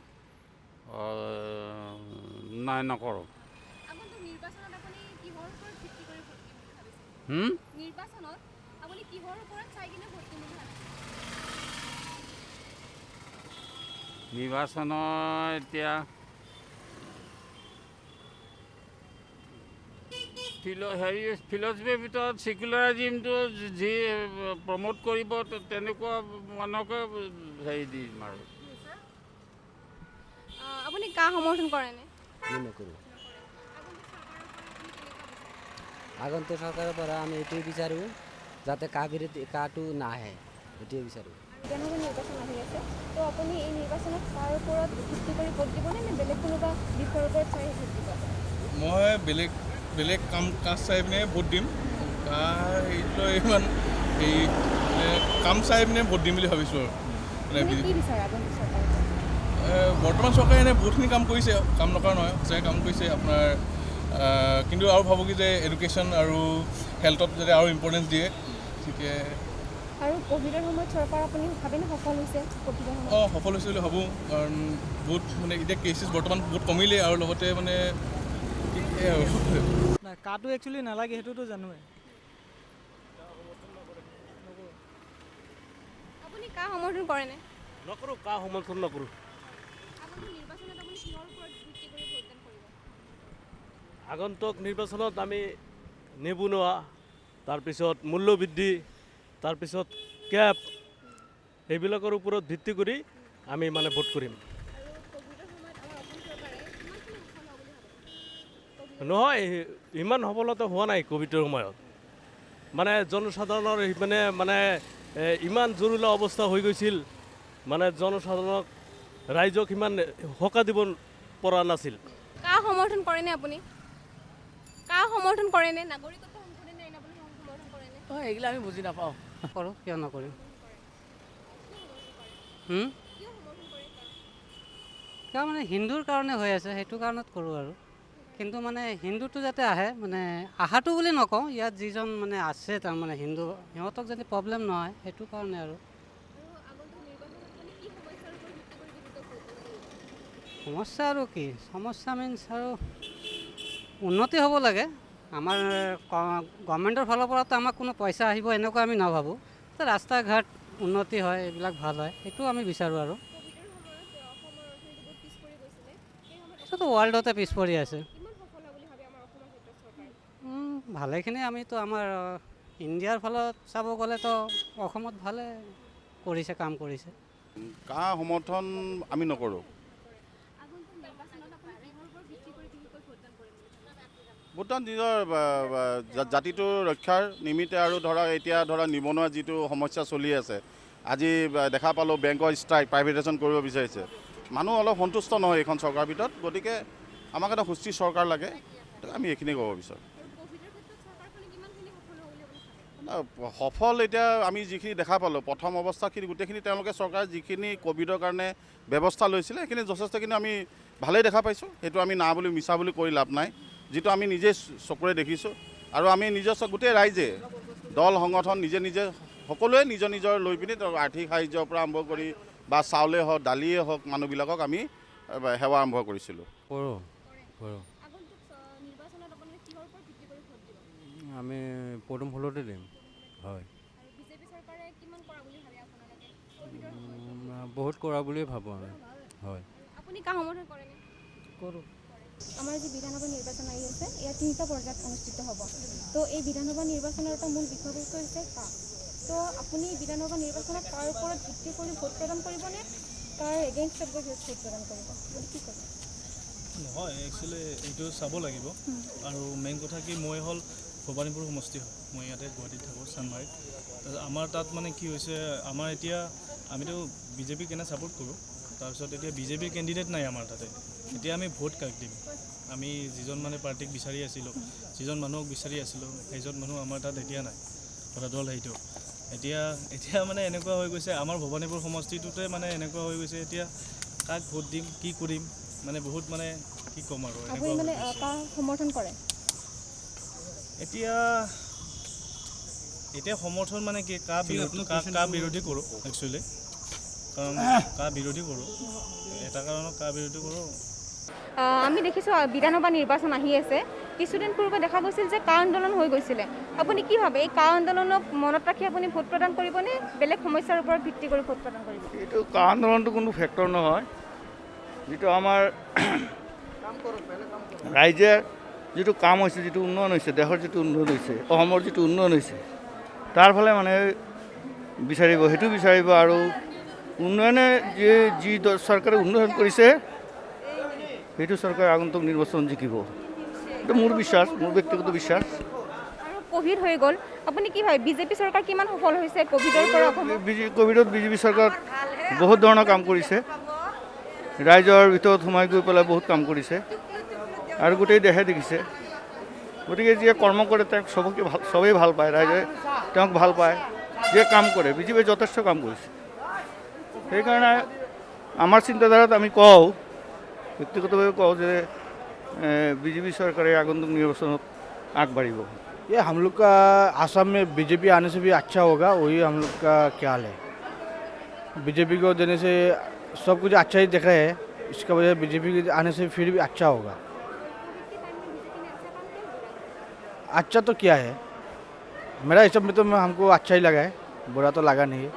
নাই, নকৰোঁ। আগন্তুক নিৰ্বাচনত আপুনি কিহৰ ওপৰত ভিত্তি কৰি ভোট দিম বুলি ভাবিছে? নিৰ্বাচনত আপুনি কিহৰ ওপৰত চাই কিনে ভোট দিম বুলি ভাবিছে? নিৰ্বাচনৰ এতিয়া হেৰি ফিলচফিৰ ভিতৰত ছেকুলাৰিজিমটো যি প্ৰমোট কৰিব তেনেকুৱা মানুহকে হেৰি দিম আৰু আপুনি কা সমৰ্থন কৰেনে? আমি নকৰোঁ। আগন্তুক চৰকাৰৰ পৰা আমি এইটোৱে বিচাৰোঁ যাতে কাটো নাহে, এইটোৱে বিচাৰোঁ। বিধানসভা নিৰ্বাচন আহি আছে, তো আপুনি এই নিৰ্বাচনত কাৰ ওপৰত ভিত্তি কৰি ভোট দিবনে নে বেলেগ কোনোবা বিষয়ৰ ওপৰত চাই ভোট দিব? মই বেলেগ কাজ চাই পিনে ভোট দিম। এইটো ইমান এই কাম চাই পিনে ভোট দিম বুলি ভাবিছোঁ আৰু বৰ্তমান চৰকাৰে এনে বহুতখিনি কাম কৰিছে, কাম নকৰা নহয়, সঁচাকৈ কাম কৰিছে আপোনাৰ। কিন্তু আৰু ভাবোঁ কি যে এডুকেশ্যন আৰু হেল্থত যাতে আৰু ইম্পৰ্টেঞ্চ দিয়ে তেতিয়া। আৰু ক'ভিডৰ সময়ত চৰকাৰ আপুনি ভাবেনে সফল হৈছে? সফল হৈছে বুলি ভাবোঁ, কাৰণ বহুত মানে এতিয়া কেচেছ বৰ্তমান বহুত কমিলে আৰু লগতে মানে কাটো একচুৱেলি নালাগে, সেইটোতো জানোৱে। আপুনি কা সমৰ্থন কৰেনে? নকৰোঁ, কা সমৰ্থন নকৰোঁ। আগন্তুক নিৰ্বাচনত আমি নিবনুৱা, তাৰপিছত মূল্যবৃদ্ধি, তাৰপিছত কেপ, সেইবিলাকৰ ওপৰত ভিত্তি কৰি আমি মানে ভোট কৰিম। নহয়, ইমান সফলতা হোৱা নাই ক'ভিডৰ সময়ত। মানে জনসাধাৰণৰ মানে ইমান জৰুৰীলা অৱস্থা হৈ গৈছিল, মানে জনসাধাৰণক ৰাইজক ইমান সকাহ দিব পৰা নাছিল। কা সমৰ্থন কৰেনে আপুনি? কা সমৰ্থন কৰেনে? নাগৰিকত্ব সংশোধনী আইন আপুনি সমৰ্থন কৰেনে? এইবিলাক আমি বুজি নাপাওঁ। কৰোঁ, কিয় নকৰিম? কিয় মানে হিন্দুৰ কাৰণে হৈ আছে, সেইটো কাৰণত কৰোঁ আৰু। কিন্তু মানে হিন্দুটো যাতে আহে, মানে আহাটো বুলি নকওঁ, ইয়াত যিজন মানে আছে তাৰমানে হিন্দু, সিহঁতক যাতে প্ৰব্লেম নহয়, সেইটো কাৰণে আৰু। সমস্যা আৰু কি? সমস্যা মিনছ আৰু উন্নতি হ'ব লাগে। আমাৰ গভৰ্ণমেণ্টৰ ফালৰ পৰাতো আমাক কোনো পইচা আহিব এনেকুৱা আমি নাভাবোঁ। ৰাস্তা ঘাট উন্নতি হয়, এইবিলাক ভাল হয়, সেইটো আমি বিচাৰোঁ আৰু। এইটোতো ৱৰ্ল্ডতে পিছ পৰি আছে। ভালেখিনি আমিতো আমাৰ ইণ্ডিয়াৰ ফালত চাব গ'লেতো অসমত ভালে কৰিছে, কাম কৰিছে। কা সমৰ্থন আমি নকৰোঁ। ভোটদান নিজৰ জাতিটোৰ ৰক্ষাৰ নিমিত্তে আৰু এতিয়া নিবনুৱা যিটো সমস্যা চলি আছে, আজি দেখা পালোঁ বেংকৰ ষ্ট্ৰাইক প্ৰাইভেটাইজেশ্যন কৰিব বিচাৰিছে। মানুহ অলপ সন্তুষ্ট নহয় এইখন চৰকাৰৰ ভিতৰত, গতিকে আমাক এটা সুস্থিৰ চৰকাৰ লাগে, আমি এইখিনি ক'ব বিচাৰোঁ। সফল এতিয়া আমি যিখিনি দেখা পালোঁ, প্ৰথম অৱস্থাখিনি গোটেইখিনি তেওঁলোকে চৰকাৰে যিখিনি ক'ভিডৰ কাৰণে ব্যৱস্থা লৈছিলে সেইখিনি যথেষ্টখিনি আমি ভালেই দেখা পাইছোঁ। সেইটো আমি না বুলি মিছা বুলি কৰি লাভ নাই, যিটো আমি নিজে চকুৰে দেখিছোঁ। আৰু আমি নিজস্ব গোটেই ৰাইজে, দল সংগঠন নিজে সকলোৱে নিজৰ লৈ পিনি আৰ্থিক সাহাৰ্যৰ পৰা আৰম্ভ কৰি বা চাউলেই হওক, দালিয়েই হওক, মানুহবিলাকক আমি সেৱা আৰম্ভ কৰিছিলোঁ। আমি পদুম ফুলতে দিম। হয়, বহুত কৰা বুলিয়ে ভাবোঁ আমি। হয়, আপুনি কা সমৰ্থন কৰেনে? কৰোঁ। আমাৰ যি বিধানসভা নিৰ্বাচন আহি আছে, ইয়াত 3টা পৰ্যায়ত অনুষ্ঠিত হ'ব। তো এই বিধানসভা নিৰ্বাচনৰ এটা মূল বিষয়বস্তু হৈছে কা। তো আপুনি বিধানসভা নিৰ্বাচনত কাৰ ওপৰত ভিত্তি কৰি ভোট প্ৰদান কৰিবনে কাৰ এগেইনষ্টত গৈ ভোট প্ৰদান কৰিব? কি ক'ব? নহয়, একচুৱেলি এইটো চাব লাগিব। আৰু মেইন কথা কি, মই হ'ল ভবানীপুৰ সমষ্টি হয়, মই ইয়াতে গুৱাহাটীত থাকোঁ, চানমাৰীত। আমাৰ তাত মানে কি হৈছে, আমাৰ এতিয়া আমিতো বিজেপিক এনে ছাপোৰ্ট কৰোঁ, তাৰপিছত এতিয়া বিজেপিৰ কেণ্ডিডেট নাই আমাৰ তাতে। এতিয়া আমি ভোট কাক দিম? আমি যিজন মানে পাৰ্টিক বিচাৰি আছিলোঁ, যিজন মানুহক বিচাৰি আছিলোঁ, সেইজন মানুহ আমাৰ তাত এতিয়া নাই। কথাটো হ'ল সেইটো। এতিয়া মানে এনেকুৱা হৈ গৈছে, আমাৰ ভবানীপুৰ সমষ্টিটোতে মানে এনেকুৱা হৈ গৈছে, এতিয়া কাক ভোট দিম, কি কৰিম, মানে বহুত মানে কি ক'ম আৰু। আপুনি মানে কা সমৰ্থন কৰে? এতিয়া সমৰ্থন মানে কি, কা বিৰোধী কৰোঁ একচুৱেলি। কাৰণ কা বিৰোধী কৰোঁ, এটা কাৰণত কা বিৰোধী কৰোঁ। আমি দেখিছোঁ বিধানসভা নিৰ্বাচন আহি আছে, কিছুদিন পূৰ্বে দেখা গৈছিল যে কা আন্দোলন হৈ গৈছিলে। আপুনি কি ভাবে, এই কা আন্দোলনক মনত ৰাখি আপুনি ভোট প্ৰদান কৰিবনে বেলেগ সমস্যাৰ ওপৰত ভিত্তি কৰি ভোট প্ৰদান কৰিব? এইটো কা আন্দোলনটো কোনো ফেক্টৰ নহয়, যিটো আমাৰ ৰাইজে যিটো কাম হৈছে, যিটো উন্নয়ন হৈছে, দেশৰ যিটো উন্নয়ন হৈছে, অসমৰ যিটো উন্নয়ন হৈছে, তাৰ ফালে মানে বিচাৰিব, সেইটো বিচাৰিব। আৰু উন্নয়নে যি চৰকাৰে উন্নয়ন কৰিছে সেইটো চৰকাৰে আগন্তুক নিৰ্বাচন জিকিব, এইটো মোৰ বিশ্বাস, মোৰ ব্যক্তিগত বিশ্বাস। আৰু ক'ভিড হৈ গ'ল, আপুনি কি ভাবে বিজেপি চৰকাৰ কিমান সফল হৈছে ক'ভিডৰ পৰা অসমত? ক'ভিডত বিজেপি চৰকাৰ বহুত ধৰণৰ কাম কৰিছে, ৰাইজৰ ভিতৰত সোমাই গৈ পেলাই বহুত কাম কৰিছে আৰু গোটেই দেশে দেখিছে। গতিকে যিয়ে কৰ্ম কৰে তেওঁক চবেই ভাল পায়, ৰাইজে তেওঁক ভাল পায়। যিয়ে কাম কৰে, বিজেপিয়ে যথেষ্ট কাম কৰিছে। সেইকাৰণে আমাৰ চিন্তাধাৰাত আমি কওঁ, ব্যক্তিগতভাৱে কওঁ যে बीजेपी सरकार आगंतुक निर्वाचन आगबाढ़। ये हम लोग का आसाम में बीजेपी आने से भी अच्छा होगा, वही हम लोग का ख्याल है। बीजेपी को देने से सब कुछ अच्छा ही दिख रहा है, इसका वजह बीजेपी के आने से फिर भी अच्छा होगा। अच्छा तो क्या है, मेरा हिसाब में तो हमको अच्छा ही लगा है, बुरा तो लगा नहीं है।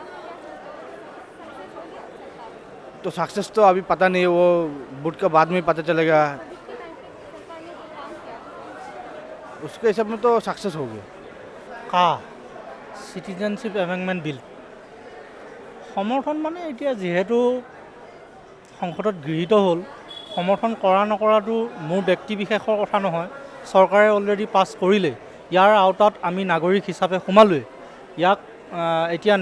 तो सक्सेस तो अभी पता नहीं है, वो वोट का बाद में पता चलेगा। उसके हिसाब में तो सक्सेस हो गया। सिटीजनशिप एमेंडमेंट बिल समर्थन माने एतिया जेहेतु संसदत गृहीत हल, समर्थन करा नकराটো মোৰ ব্যক্তি বিশেষৰ কথা নহয়। চৰকাৰে অলৰেডি পাছ কৰিলে, ইয়াৰ আওতাত আমি নাগৰিক হিচাপে সোমালোৱে। ইয়াক এতিয়া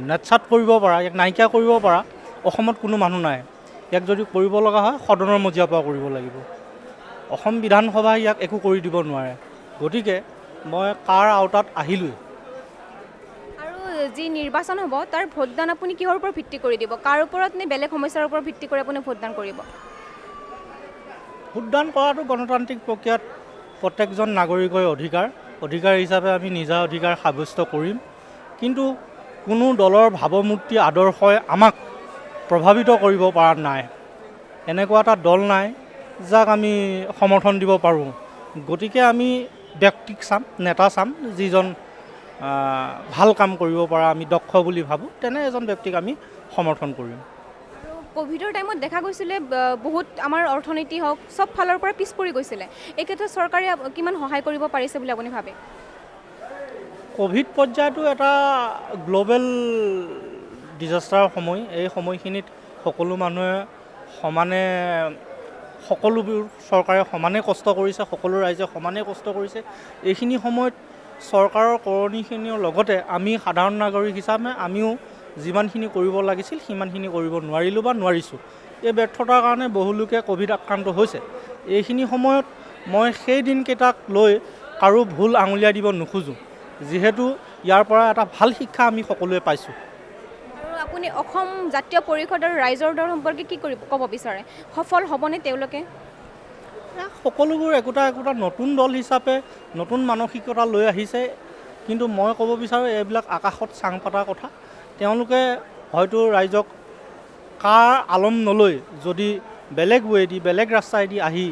নেটছাত কৰিব পৰা, ইয়াক নাইকিয়া কৰিব পৰা অসমত কোনো মানুহ নাই। ইয়াক যদি কৰিব লগা হয় সদনৰ মজিয়াৰ পৰা কৰিব লাগিব। অসম বিধানসভাই ইয়াক একো কৰি দিব নোৱাৰে। গতিকে মই কাৰ আওতাত আহিলোঁ। আৰু যি নিৰ্বাচন হ'ব তাৰ ভোটদান আপুনি কিহৰ ওপৰত ভিত্তি কৰি দিব? কাৰ ওপৰত নে বেলেগ সমস্যাৰ ওপৰত ভিত্তি কৰি আপুনি ভোটদান কৰিব? ভোটদান কৰাটো গণতান্ত্ৰিক প্ৰক্ৰিয়াত প্ৰত্যেকজন নাগৰিকৰ অধিকাৰ হিচাপে আমি নিজা অধিকাৰ সাব্যস্ত কৰিম। কিন্তু কোনো দলৰ ভাৱমূৰ্তি আদৰ্শই আমাক প্ৰভাৱিত কৰিব পৰা নাই। এনেকুৱা এটা দল নাই যাক আমি সমৰ্থন দিব পাৰোঁ। গতিকে আমি ব্যক্তিক চাম, নেতা চাম, যিজন ভাল কাম কৰিব পৰা আমি দক্ষ বুলি ভাবোঁ, তেনে এজন ব্যক্তিক আমি সমৰ্থন কৰিম। আৰু ক'ভিডৰ টাইমত দেখা গৈছিলে বহুত আমাৰ অৰ্থনীতি হওক চব ফালৰ পৰা পিছ পৰি গৈছিলে। এই ক্ষেত্ৰত চৰকাৰে কিমান সহায় কৰিব পাৰিছে বুলি আপুনি ভাবে? ক'ভিড পৰ্যায়টো এটা গ্ল'বেল ডিজাষ্টাৰৰ সময়। এই সময়খিনিত সকলো মানুহে সমানে, সকলোবোৰ চৰকাৰে সমানে কষ্ট কৰিছে, সকলো ৰাইজে সমানে কষ্ট কৰিছে। এইখিনি সময়ত চৰকাৰৰ কৰণীখিনিৰ লগতে আমি সাধাৰণ নাগৰিক হিচাপে আমিও যিমানখিনি কৰিব লাগিছিল সিমানখিনি কৰিব নোৱাৰিলোঁ বা নোৱাৰিছোঁ। এই ব্যৰ্থতাৰ কাৰণে বহু লোকে ক'ভিড আক্ৰান্ত হৈছে। এইখিনি সময়ত মই সেই দিনকেইটাক লৈ কাৰো ভুল আঙুলিয়াই দিব নোখোজোঁ, যিহেতু ইয়াৰ পৰা এটা ভাল শিক্ষা আমি সকলোৱে পাইছোঁ। আৰু আপুনি অসম জাতীয় পৰিষদ আৰু ৰাইজৰ দল সম্পৰ্কে কি ক'ব বিচাৰে? সফল হ'বনে তেওঁলোকে? সকলোবোৰ একোটা নতুন দল হিচাপে নতুন মানসিকতা লৈ আহিছে। কিন্তু মই ক'ব বিচাৰোঁ এইবিলাক আকাশত চাং পতা কথা। তেওঁলোকে হয়তো ৰাইজক কাৰ আলম নলৈ যদি বেলেগ ৱেদি, বেলেগ ৰাস্তাইদি আহি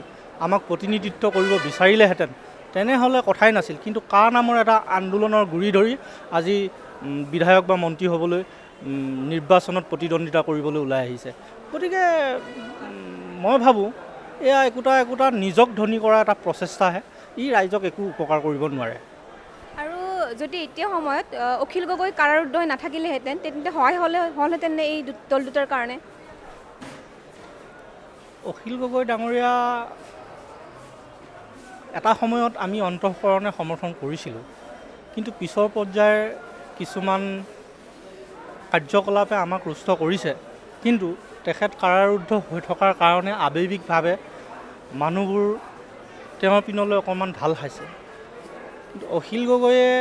আমাক প্ৰতিনিধিত্ব কৰিব বিচাৰিলেহেঁতেন তেনেহ'লে কথাই নাছিল। কিন্তু কাৰ নামৰ এটা আন্দোলনৰ গুৰি ধৰি আজি বিধায়ক বা মন্ত্ৰী হ'বলৈ নিৰ্বাচনত প্ৰতিদ্বন্দ্বিতা কৰিবলৈ ওলাই আহিছে। গতিকে মই ভাবোঁ এয়া একোটা নিজক ধনী কৰা এটা প্ৰচেষ্টাহে, ই ৰাইজক একো উপকাৰ কৰিব নোৱাৰে। আৰু যদি এতিয়া সময়ত অখিল গগৈ কাৰাৰুদ্ধ হৈ নাথাকিলেহেঁতেন তেন্তে সহায় হ'লহেঁতেন নে এই দল দুটাৰ কাৰণে? অখিল গগৈ ডাঙৰীয়া এটা সময়ত আমি অন্তঃকৰণে সমৰ্থন কৰিছিলোঁ, কিন্তু পিছৰ পৰ্যায়ৰ কিছুমান কাৰ্যকলাপে আমাক ৰুষ্ট কৰিছে। কিন্তু তেখেত কাৰাৰুদ্ধ হৈ থকাৰ কাৰণে আৱেগিকভাৱে মানুহবোৰ তেওঁৰ পিনলৈ অকণমান ঢাল খাইছে। কিন্তু অখিল গগৈয়ে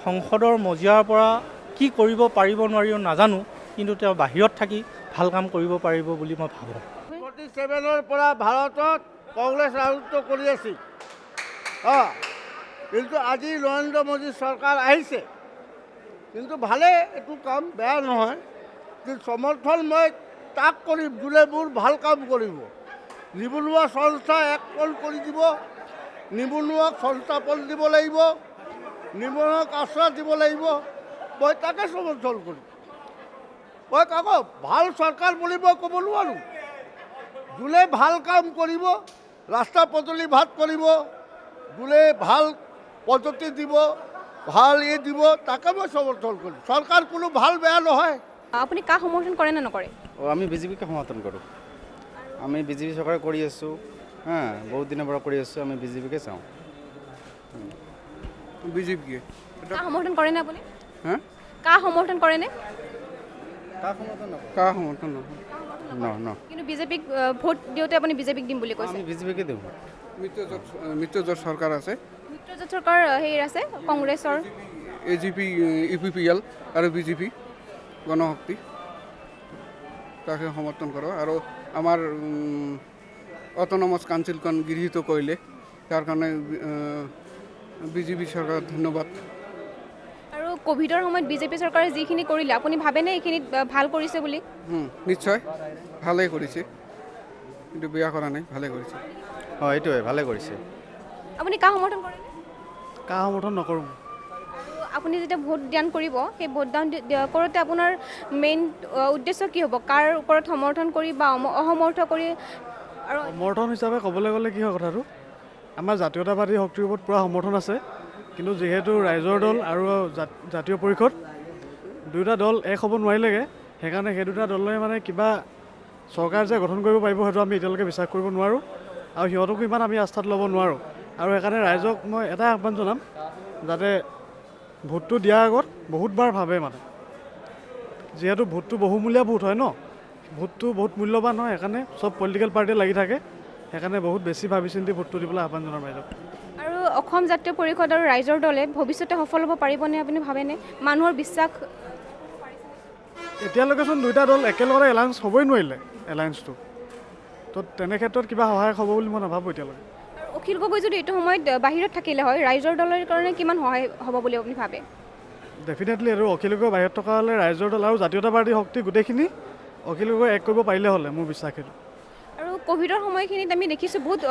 সংসদৰ মজিয়াৰ পৰা কি কৰিব পাৰিব নোৱাৰিব নাজানো, কিন্তু তেওঁ বাহিৰত থাকি ভাল কাম কৰিব পাৰিব বুলি মই ভাবোঁ। 47ৰ পৰা ভাৰতত কংগ্ৰেছ ৰাজত্ব কৰি আছিল, কিন্তু আজি নৰেন্দ্ৰ মোদী চৰকাৰ আহিছে, কিন্তু ভালে, এইটো কাম বেয়া নহয়। কিন্তু সমৰ্থন মই তাক কৰিম যোনে মোৰ ভাল কাম কৰিব। নিবনুৱা সংস্থা একপল কৰি দিব, নিবনুৱাক সংস্থাপন দিব লাগিব, নিবনুৱাক আশ্ৰয় দিব লাগিব। মই তাকে সমৰ্থন কৰিম। মই কাকো ভাল চৰকাৰ বুলি মই ক'ব নোৱাৰোঁ। যোনে ভাল কাম কৰিব, ৰাস্তা পদূলি ভাল কৰিব, বোলে ভাল পদ্ধতি দিব, ভাল দিব, তাকে মই সমৰ্থন কৰিম। চৰকাৰ কোনো ভাল বেয়া নহয়। আপুনি কাক সমৰ্থন কৰে নে নকৰে? আমি বিজেপিকে সমৰ্থন কৰোঁ। আমি বিজেপি চৰকাৰ কৰি আছোঁ, বহুত দিনৰ পৰা কৰি আছোঁ, আমি বিজেপিকে চাওঁ। বিজেপিকে কাক সমৰ্থন কৰেনে আপুনি? হা কাক সমৰ্থন কৰেনে? কাৰ সমৰ্থন নহয় কিন্তু বিজেপিক ভোট দিওঁতে আপুনি বিজেপিক দিম বুলি কৈছে। আমি বিজেপিকে দিওঁ। মিত্ৰজোঁট চৰকাৰ আছে, মিত্ৰজোঁট চৰকাৰ হেৰি আছে কংগ্ৰেছৰ, AGP, UPPL আৰু BJP গণশক্তি, তাকে সমৰ্থন কৰোঁ। আৰু আমাৰ অট'নমাছ কাউন্সিলখন গৃহীত কৰিলে, তাৰ কাৰণে BJP চৰকাৰক ধন্যবাদ। আৰু ক'ভিডৰ সময়ত বিজেপি চৰকাৰে যিখিনি কৰিলে আপুনি ভাবেনে এইখিনিত ভাল কৰিছে বুলি? নিশ্চয় ভালেই কৰিছে, কিন্তু বেয়া কৰা নাই, ভালেই কৰিছে। হয়, এইটোৱে ভালে কৰিছে। আপুনি কাক সমৰ্থন কৰে? কাক সমৰ্থন নকৰোঁ। আপুনি যেতিয়া ভোটদান কৰিব, সেই ভোটদান কৰোঁতে আপোনাৰ মেইন উদ্দেশ্য কি হ'ব? কাৰ ওপৰত সমৰ্থন কৰি বা অসমৰ্থ কৰি? আৰু সমৰ্থন হিচাপে ক'বলৈ গ'লে কি হয় কথাটো, আমাৰ জাতীয়তাবাদী শক্তিৰ ওপৰত পূৰা সমৰ্থন আছে, কিন্তু যিহেতু ৰাইজৰ দল আৰু জাতীয় পৰিষদ দুয়োটা দল এক হ'ব নোৱাৰিলেগৈ, সেইকাৰণে সেই দুটা দলে মানে কিবা চৰকাৰ যে গঠন কৰিব পাৰিব সেইটো আমি এতিয়ালৈকে বিশ্বাস কৰিব নোৱাৰোঁ, আৰু সিহঁতকো ইমান আমি আস্থাত ল'ব নোৱাৰোঁ। আৰু সেইকাৰণে ৰাইজক মই এটাই আহ্বান জনাম, যাতে ভোটটো দিয়াৰ আগত বহুতবাৰ ভাবে, মানে যিহেতু ভোটটো বহুমূলীয়া ভোট হয় ন, ভোটটো বহুত মূল্যৱান হয়, সেইকাৰণে চব পলিটিকেল পাৰ্টিয়ে লাগি থাকে, সেইকাৰণে বহুত বেছি ভাবি চিন্তি ভোটটো দিবলৈ আহ্বান জনাম ৰাইজক। আৰু অসম জাতীয় পৰিষদ আৰু ৰাইজৰ দলে ভৱিষ্যতে সফল হ'ব পাৰিবনে আপুনি ভাবেনে? মানুহৰ বিশ্বাস এতিয়ালৈকেচোন দুইটা দল একেলগতে এলায়েন্স হ'বই নোৱাৰিলে, এলায়েন্সটো তো তেনে ক্ষেত্ৰত কিবা সহায় হ'ব বুলি মই নাভাবোঁ এতিয়ালৈকে। আৰু অখিল গগৈ যদি এইটো সময়ত বাহিৰত থাকিলে হয়, ৰাইজৰ দলৰ কাৰণে কিমান সহায় হ'ব বুলি আপুনি ভাবে? ডেফিনেটলি, আৰু অখিল গগৈ বাহিৰত থকা হ'লে ৰাইজৰ দল আৰু জাতীয়তাবাদী শক্তি গোটেইখিনি অখিল গগৈ এক কৰিব পাৰিলে হ'লে, মোৰ বিশ্বাস সেইটো। আৰু ক'ভিডৰ সময়খিনিত আমি দেখিছোঁ বহুত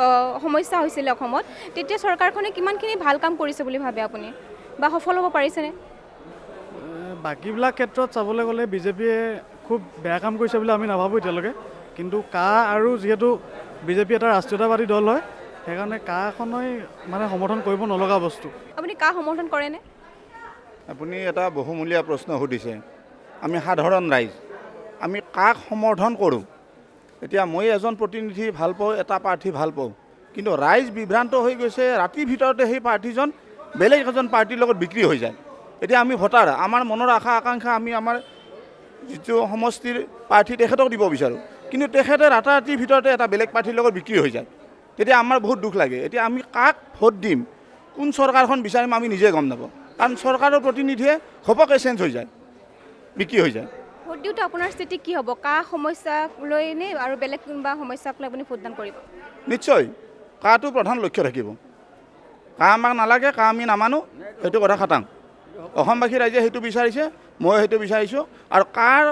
সমস্যা হৈছিলে অসমত, তেতিয়া চৰকাৰখনে কিমানখিনি ভাল কাম কৰিছে বুলি ভাবে আপুনি, বা সফল হ'ব পাৰিছেনে? বাকীবিলাক ক্ষেত্ৰত চাবলৈ গ'লে বিজেপিয়ে খুব বেয়া কাম কৰিছে বুলি আমি নাভাবোঁ এতিয়ালৈকে, কিন্তু আৰু যিহেতু বিজেপি এটা ৰাষ্ট্ৰীয়তাবাদী দল হয়, সেইকাৰণে এখনেই মানে সমৰ্থন কৰিব নলগা বস্তু। আপুনি সমৰ্থন কৰেনে? আপুনি এটা বহুমূলীয়া প্ৰশ্ন সুধিছে। আমি সাধাৰণ ৰাইজ, আমি কাক সমৰ্থন কৰোঁ? এতিয়া মই এজন প্ৰতিনিধি ভাল পাওঁ, এটা প্ৰাৰ্থী ভাল পাওঁ, কিন্তু ৰাইজ বিভ্ৰান্ত হৈ গৈছে, ৰাতিৰ ভিতৰতে সেই প্ৰাৰ্থীজন বেলেগ এজন পাৰ্টিৰ লগত বিক্ৰী হৈ যায়। এতিয়া আমি ভোটাৰ, আমাৰ মনৰ আশা আকাংক্ষা আমি আমাৰ যিটো সমষ্টিৰ প্ৰাৰ্থী তেখেতক দিব বিচাৰোঁ, কিন্তু তেখেতে ৰাতাৰাতিৰ ভিতৰতে এটা বেলেগ পাৰ্টিৰ লগত বিক্ৰী হৈ যায়, তেতিয়া আমাৰ বহুত দুখ লাগে। এতিয়া আমি কাক ভোট দিম, কোন চৰকাৰখন বিচাৰিম, আমি নিজে গম নাপাওঁ, কাৰণ চৰকাৰৰ প্ৰতিনিধিয়ে ঘপকৈ চেঞ্জ হৈ যায়, বিক্ৰী হৈ যায়। ভোট দিওঁতে আপোনাৰ স্থিতি কি হ'ব? কাৰ সমস্যাক লৈ নে আৰু বেলেগ কোনোবা সমস্যাক লৈ আপুনি ভোটদান কৰিব? নিশ্চয় কাটো প্ৰধান লক্ষ্য থাকিব। কা আমাক নালাগে, কা আমি নামানো, সেইটো কথা খাটাং। অসমবাসী ৰাইজে সেইটো বিচাৰিছে, মই সেইটো বিচাৰিছোঁ, আৰু কাৰ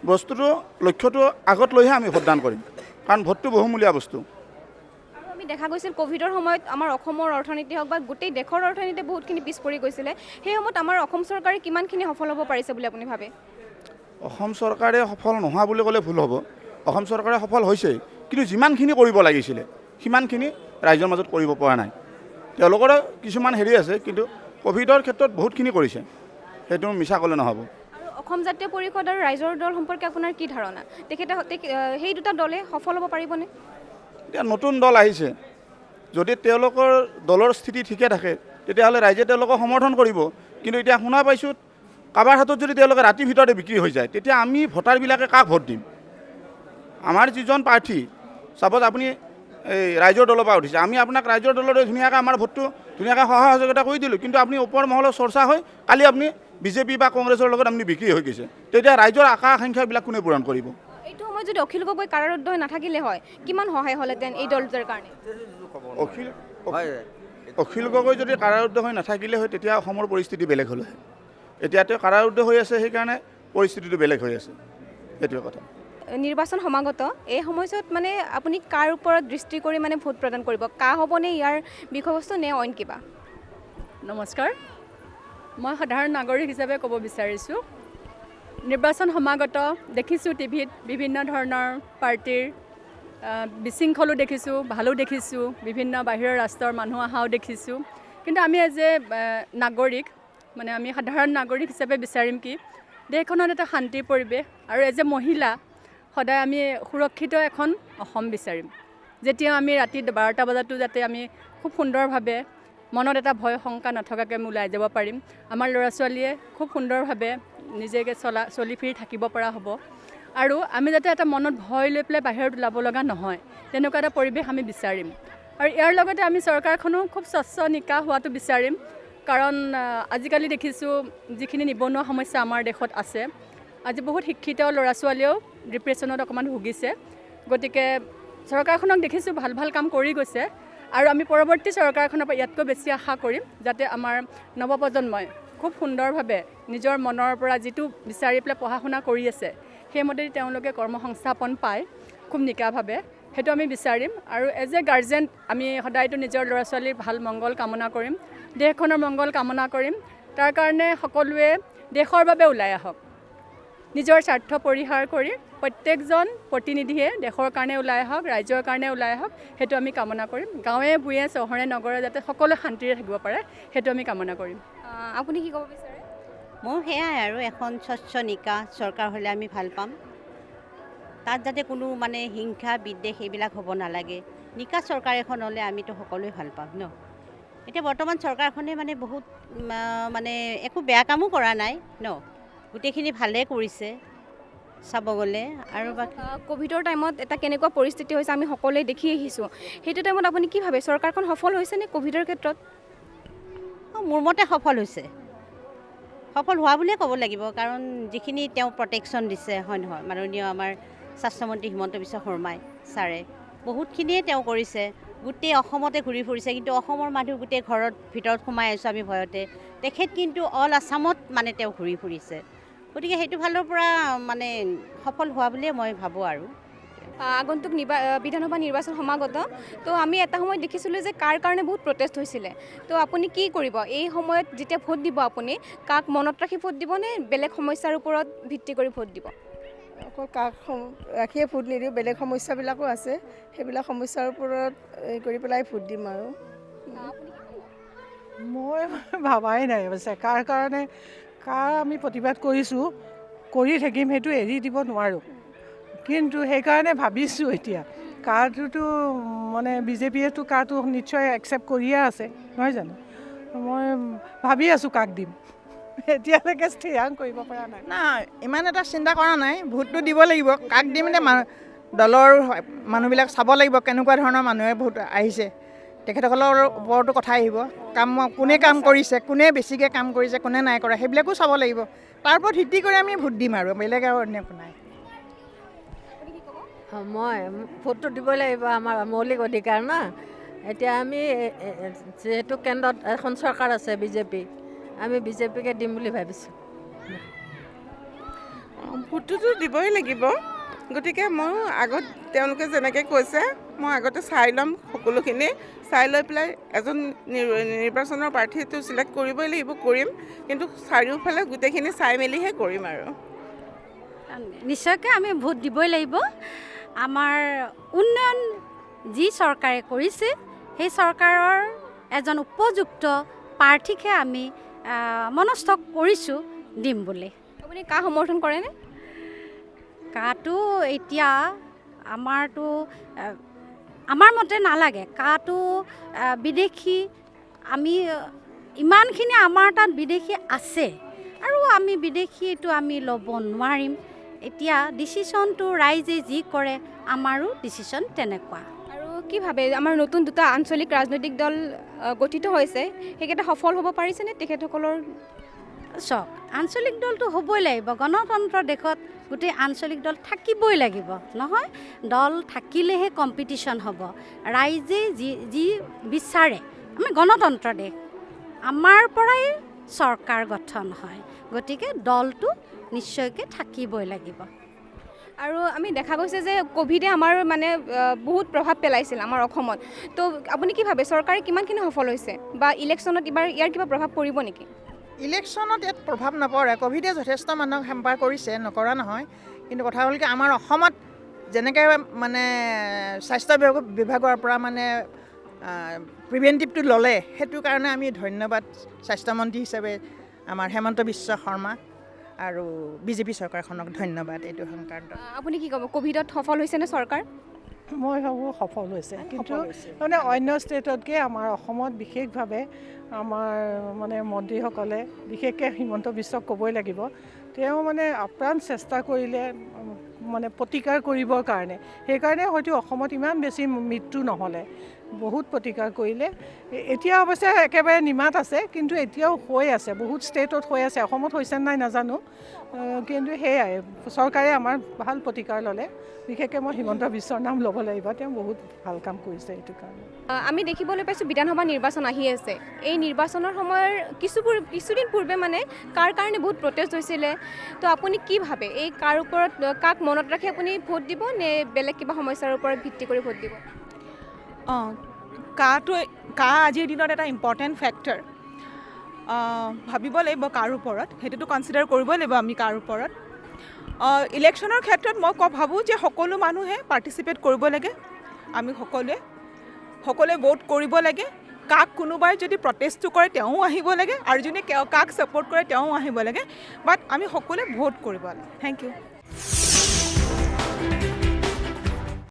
বস্তুটো লক্ষ্যটো আগত লৈহে আমি ভোটদান কৰিম, কাৰণ ভোটটো বহুমূলীয়া বস্তু। আৰু আমি দেখা গৈছিল ক'ভিডৰ সময়ত আমাৰ অসমৰ অৰ্থনীতি হওক বা গোটেই দেশৰ অৰ্থনীতি বহুতখিনি পিছ পৰি গৈছিলে, সেই সময়ত আমাৰ অসম চৰকাৰে কিমানখিনি সফল হ'ব পাৰিছে বুলি আপুনি ভাবে? অসম চৰকাৰে সফল নোহোৱা বুলি ক'লে ভুল হ'ব। অসম চৰকাৰে সফল হৈছে, কিন্তু যিমানখিনি কৰিব লাগিছিলে সিমানখিনি ৰাইজৰ মাজত কৰিব পৰা নাই। তেওঁলোকৰ কিছুমান হেৰি আছে, কিন্তু ক'ভিডৰ ক্ষেত্ৰত বহুতখিনি কৰিছে, সেইটো মিছা ক'লে নহ'ব। আৰু অসম জাতীয় পৰিষদ আৰু ৰাইজৰ দল সম্পৰ্কে আপোনাৰ কি ধাৰণা? সেই দুটা দলে সফল হ'ব পাৰিবনে? এতিয়া নতুন দল আহিছে, যদি তেওঁলোকৰ দলৰ স্থিতি ঠিকে থাকে তেতিয়াহ'লে ৰাইজে তেওঁলোকক সমৰ্থন কৰিব, কিন্তু এতিয়া শুনা পাইছোঁ কাৰোবাৰ হাতত যদি তেওঁলোকে ৰাতিৰ ভিতৰতে বিক্ৰী হৈ যায়, তেতিয়া আমি ভোটাৰবিলাকে কাক ভোট দিম? আমাৰ যিজন প্ৰাৰ্থী, চাপ'জ আপুনি এই ৰাইজৰ দলৰ পৰা উঠিছে, আমি আপোনাক ৰাইজৰ দলৰে ধুনীয়াকৈ আমাৰ ভোটটো ধুনীয়াকৈ সহায় সহযোগিতা কৰি দিলোঁ, কিন্তু আপুনি ওপৰ মহলত চৰ্চা হৈ কালি আপুনি বিজেপি বা কংগ্ৰেছৰ লগত আপুনি বিক্ৰী হৈ গৈছে, তেতিয়া ৰাইজৰ আশা আকাংক্ষাবিলাক কোনে পূৰণ কৰিব? এইটো সময়ত যদি অখিল গগৈ কাৰাৰুদ্ধ হৈ নাথাকিলে হয়, কিমান সহায় হ'লহেঁতেন এই দলটোৰ কাৰণে? অখিল গগৈ যদি কাৰাৰুদ্ধ হৈ নাথাকিলে হয়, তেতিয়া অসমৰ পৰিস্থিতি বেলেগ হ'ল হয়। এতিয়া তেওঁ কাৰাৰুদ্ধ হৈ আছে, সেইকাৰণে পৰিস্থিতিটো বেলেগ হৈ আছে, সেইটোৱে কথা। নিৰ্বাচন সমাগত, এই সময়ছোৱাত মানে আপুনি কাৰ ওপৰত দৃষ্টি কৰি মানে ভোট প্ৰদান কৰিব? কা হ'বনে ইয়াৰ বিষয়বস্তু নে অইন কিবা? নমস্কাৰ, মই সাধাৰণ নাগৰিক হিচাপে ক'ব বিচাৰিছোঁ, নিৰ্বাচন সমাগত দেখিছোঁ টিভিত বিভিন্ন ধৰণৰ পাৰ্টিৰ বিশৃংখলো দেখিছোঁ, ভালো দেখিছোঁ, বিভিন্ন বাহিৰৰ ৰাষ্ট্ৰৰ মানুহ অহাও দেখিছোঁ। কিন্তু আমি এজ এ নাগৰিক, মানে আমি সাধাৰণ নাগৰিক হিচাপে বিচাৰিম কি দেশখনত এটা শান্তিৰ পৰিৱেশ, আৰু এজ এ মহিলা সদায় আমি সুৰক্ষিত এখন অসম বিচাৰিম। যেতিয়া আমি ৰাতি 12টা বজাতো যাতে আমি খুব সুন্দৰভাৱে মনত এটা ভয় শংকা নথকাকৈ আমি ওলাই যাব পাৰিম। আমাৰ ল'ৰা ছোৱালীয়ে খুব সুন্দৰভাৱে নিজকে চলি ফিৰি থাকিব পৰা হ'ব, আৰু আমি যাতে এটা মনত ভয় লৈ পেলাই বাহিৰত ওলাব লগা নহয়, তেনেকুৱা এটা পৰিৱেশ আমি বিচাৰিম। আৰু ইয়াৰ লগতে আমি চৰকাৰখনো খুব স্বচ্ছ নিকা হোৱাটো বিচাৰিম, কাৰণ আজিকালি দেখিছোঁ যিখিনি নিবনুৱা সমস্যা আমাৰ দেশত আছে, আজি বহুত শিক্ষিত ল'ৰা ছোৱালীয়েও ডিপ্ৰেশ্যনত অকণমান ভুগিছে। গতিকে চৰকাৰখনক দেখিছোঁ ভাল ভাল কাম কৰি গৈছে, আৰু আমি পৰৱৰ্তী চৰকাৰখনৰ পৰা ইয়াতকৈ বেছি আশা কৰিম যাতে আমাৰ নৱপ্ৰজন্মই খুব সুন্দৰভাৱে নিজৰ মনৰ পৰা যিটো বিচাৰি পেলাই পঢ়া শুনা কৰি আছে সেইমতে তেওঁলোকে কৰ্মসংস্থাপন পায় খুব নিকাভাৱে, সেইটো আমি বিচাৰিম। আৰু এজ এ গাৰ্জেন আমি সদায়তো নিজৰ ল'ৰা ছোৱালীৰ ভাল মংগল কামনা কৰিম, দেশখনৰ মংগল কামনা কৰিম। তাৰ কাৰণে সকলোৱে দেশৰ বাবে ওলাই আহক, নিজৰ স্বাৰ্থ পৰিহাৰ কৰি প্ৰত্যেকজন প্ৰতিনিধিয়ে দেশৰ কাৰণে ওলাই আহক, ৰাইজৰ কাৰণে ওলাই আহক, সেইটো আমি কামনা কৰিম। গাঁৱে ভূঞে চহৰে নগৰে যাতে সকলোৱে শান্তিৰে থাকিব পাৰে, সেইটো আমি কামনা কৰিম। আপুনি কি ক'ব বিচাৰে? মোৰ সেয়াই আৰু এখন স্বচ্ছ নিকা চৰকাৰ হ'লে আমি ভাল পাম। তাত যাতে কোনো মানে হিংসা বিদ্বেষ এইবিলাক হ'ব নালাগে। নিকা চৰকাৰ এখন হ'লে আমিতো সকলোৱে ভাল পাম ন। এতিয়া বৰ্তমান চৰকাৰখনে মানে বহুত মানে একো বেয়া কামো কৰা নাই ন, গোটেইখিনি ভালেই কৰিছে চাব গ'লে। আৰু বাকী ক'ভিডৰ টাইমত এটা কেনেকুৱা পৰিস্থিতি হৈছে আমি সকলোৱে দেখি আহিছোঁ, সেইটো টাইমত আপুনি কি ভাবে চৰকাৰখন সফল হৈছেনে ক'ভিডৰ ক্ষেত্ৰত? মোৰ মতে সফল হৈছে, সফল হোৱা বুলিয়ে ক'ব লাগিব, কাৰণ যিখিনি তেওঁ প্ৰটেকশ্যন দিছে হয় নহয়, মাননীয় আমাৰ স্বাস্থ্যমন্ত্ৰী হিমন্ত বিশ্ব শৰ্মাই ছাৰে বহুতখিনিয়ে তেওঁ কৰিছে। গোটেই অসমতে ঘূৰি ফুৰিছে, কিন্তু অসমৰ মানুহ গোটেই ঘৰত ভিতৰত সোমাই আছোঁ আমি ভয়তে। তেখেত কিন্তু অল আছামত মানে তেওঁ ঘূৰি ফুৰিছে, গতিকে সেইটো ফালৰ পৰা মানে সফল হোৱা বুলিয়ে মই ভাবোঁ। আৰু আগন্তুক বিধানসভা নিৰ্বাচন সমাগত, তো আমি এটা সময়ত দেখিছিলোঁ যে কাৰ কাৰণে বহুত প্ৰটেষ্ট হৈছিলে। তো আপুনি কি কৰিব এই সময়ত যেতিয়া ভোট দিব, আপুনি কাক মনত ৰাখি ভোট দিব নে বেলেগ সমস্যাৰ ওপৰত ভিত্তি কৰি ভোট দিব? অকল কাক ৰাখিয়ে ভোট নিদিওঁ, বেলেগ সমস্যাবিলাকো আছে, সেইবিলাক সমস্যাৰ ওপৰত কৰি পেলাই ভোট দিম। আৰু মই ভাবাই নাই অৱশ্যে কাৰ কাৰণে কাৰ আমি প্ৰতিবাদ কৰিছোঁ, কৰি থাকিম, সেইটো এৰি দিব নোৱাৰোঁ। কিন্তু সেইকাৰণে ভাবিছোঁ এতিয়া কাৰটোতো মানে বিজেপিয়েতো কাৰটো নিশ্চয় একচেপ্ট কৰিয়ে আছে নহয় জানো। মই ভাবি আছোঁ কাক দিম, এতিয়ালৈকে স্থিৰাং কৰিব পৰা নাই। নাই, ইমান এটা চিন্তা কৰা নাই, ভোটটো দিব লাগিব। কাক দিম মানে দলৰ মানুহবিলাক চাব লাগিব কেনেকুৱা ধৰণৰ মানুহে ভোট আহিছে, তেখেতসকলৰ ওপৰতো কথা আহিব। কোনে কাম কৰিছে, কোনে বেছিকৈ কাম কৰিছে, কোনে নাই কৰা, সেইবিলাকো চাব লাগিব। তাৰ ওপৰত ভিত্তি কৰি আমি ভোট দিম আৰু বেলেগ আৰু অন্য একো নাই। মই ভোটটো দিবই লাগিব, আমাৰ মৌলিক অধিকাৰ না। এতিয়া আমি যিহেতু কেন্দ্ৰত এখন চৰকাৰ আছে বিজেপি, আমি বিজেপিকে দিম বুলি ভাবিছোঁ। ভোটটোতো দিবই লাগিব, গতিকে মই আগত তেওঁলোকে যেনেকৈ কৈছে মই আগতে চাই ল'ম, সকলোখিনি চাই লৈ পেলাই এজন নিৰ্বাচনৰ প্ৰাৰ্থীটো চিলেক্ট কৰিবই লাগিব, কৰিম। কিন্তু চাৰিওফালে গোটেইখিনি চাই মেলিহে কৰিম। আৰু নিশ্চয়কৈ আমি ভোট দিবই লাগিব। আমাৰ উন্নয়ন যি চৰকাৰে কৰিছে সেই চৰকাৰৰ এজন উপযুক্ত প্ৰাৰ্থীকে আমি মনস্থ কৰিছোঁ দিম বুলি। আপুনি কা সমৰ্থন কৰেনে? কাটো এতিয়া আমাৰ মতে নালাগে। কাটো বিদেশী, আমি ইমানখিনি আমাৰ তাত বিদেশী আছে আৰু আমি বিদেশীটো আমি ল'ব নোৱাৰিম। এতিয়া ডিচিশ্যনটো ৰাইজে যি কৰে আমাৰো ডিচিশ্যন তেনেকুৱা। আৰু কি ভাবে আমাৰ নতুন দুটা আঞ্চলিক ৰাজনৈতিক দল গঠিত হৈছে, সেইকেইটা সফল হ'ব পাৰিছেনে তেখেতসকলৰ? চাওক, আঞ্চলিক দলটো হ'বই লাগিব। গণতন্ত্ৰ দেশত গোটেই আঞ্চলিক দল থাকিবই লাগিব, নহয় দল থাকিলেহে কম্পিটিশ্যন হ'ব। ৰাইজে যি বিচাৰে, আমি গণতন্ত্ৰ দেশ, আমাৰ পৰাই চৰকাৰ গঠন হয়, গতিকে দলটো নিশ্চয়কৈ থাকিবই লাগিব। আৰু আমি দেখা গৈছে যে ক'ভিডে আমাৰ মানে বহুত প্ৰভাৱ পেলাইছিল আমাৰ অসমত। তো আপুনি কি ভাবে চৰকাৰে কিমানখিনি সফল হৈছে, বা ইলেকশ্যনত এইবাৰ ইয়াৰ কিবা প্ৰভাৱ পৰিব নেকি? ইলেকশ্যনত ইয়াত প্ৰভাৱ নপৰে। ক'ভিডে যথেষ্ট মানুহক হেম্পাৰ কৰিছে, নকৰা নহয়। কিন্তু কথা হ'ল কি আমাৰ অসমত যেনেকৈ মানে স্বাস্থ্য বিভাগৰ পৰা মানে প্ৰিভেণ্টিভটো ল'লে, সেইটো কাৰণে আমি ধন্যবাদ স্বাস্থ্যমন্ত্ৰী হিচাপে আমাৰ হেমন্ত বিশ্ব শৰ্মা আৰু বিজেপি চৰকাৰখনক ধন্যবাদ এইটো সংক্ৰান্তত। আপুনি কি ক'ব, ক'ভিডত সফল হৈছেনে চৰকাৰ? মই ভাবোঁ সফল হৈছে, কিন্তু মানে অন্য ষ্টেটতকৈ আমাৰ অসমত বিশেষভাৱে আমাৰ মানে মন্ত্ৰীসকলে, বিশেষকৈ হিমন্ত বিশ্বক ক'বই লাগিব, তেওঁ মানে আপ্ৰাণ চেষ্টা কৰিলে মানে প্ৰতিকাৰ কৰিবৰ কাৰণে। সেইকাৰণে হয়তো অসমত ইমান বেছি মৃত্যু নহ'লে, বহুত প্ৰতিকাৰ কৰিলে। এতিয়া অৱশ্যে একেবাৰে নিমাত আছে, কিন্তু এতিয়াও হৈ আছে, বহুত ষ্টেটত হৈ আছে। অসমত হৈছে নাই নাজানো, কিন্তু সেয়াই চৰকাৰে আমাৰ ভাল প্ৰতিকাৰ ল'লে। বিশেষকৈ মই হিমন্ত বিশ্বৰ নাম ল'ব লাগিব, তেওঁ বহুত ভাল কাম কৰিছে এইটো কাৰণে। আমি দেখিবলৈ পাইছোঁ বিধানসভা নিৰ্বাচন আহি আছে। এই নিৰ্বাচনৰ সময়ৰ কিছুদিন পূৰ্বে মানে কাৰ কাৰণে বহুত প্ৰটেষ্ট হৈছিলে, তো আপুনি কি ভাবে এই কাৰ ওপৰত, কাক মনত ৰাখি আপুনি ভোট দিব নে বেলেগ কিবা সমস্যাৰ ওপৰত ভিত্তি কৰি ভোট দিব? কা আজিৰ দিনত এটা ইম্পৰ্টেণ্ট ফেক্টৰ। ভাবিব লাগিব কাৰ ওপৰত, সেইটোতো কনচিডাৰ কৰিবই লাগিব আমি কাৰ ওপৰত। ইলেকশ্যনৰ ক্ষেত্ৰত মই ভাবোঁ যে সকলো মানুহে পাৰ্টিচিপেট কৰিব লাগে। আমি সকলোৱে ভোট কৰিব লাগে। কাক কোনোবাই যদি প্ৰটেষ্টটো কৰে তেওঁ আহিব লাগে, আৰু যোনে কাক ছাপোৰ্ট কৰে তেওঁ আহিব লাগে, বাট আমি সকলোৱে ভোট কৰিব লাগে। Thank U.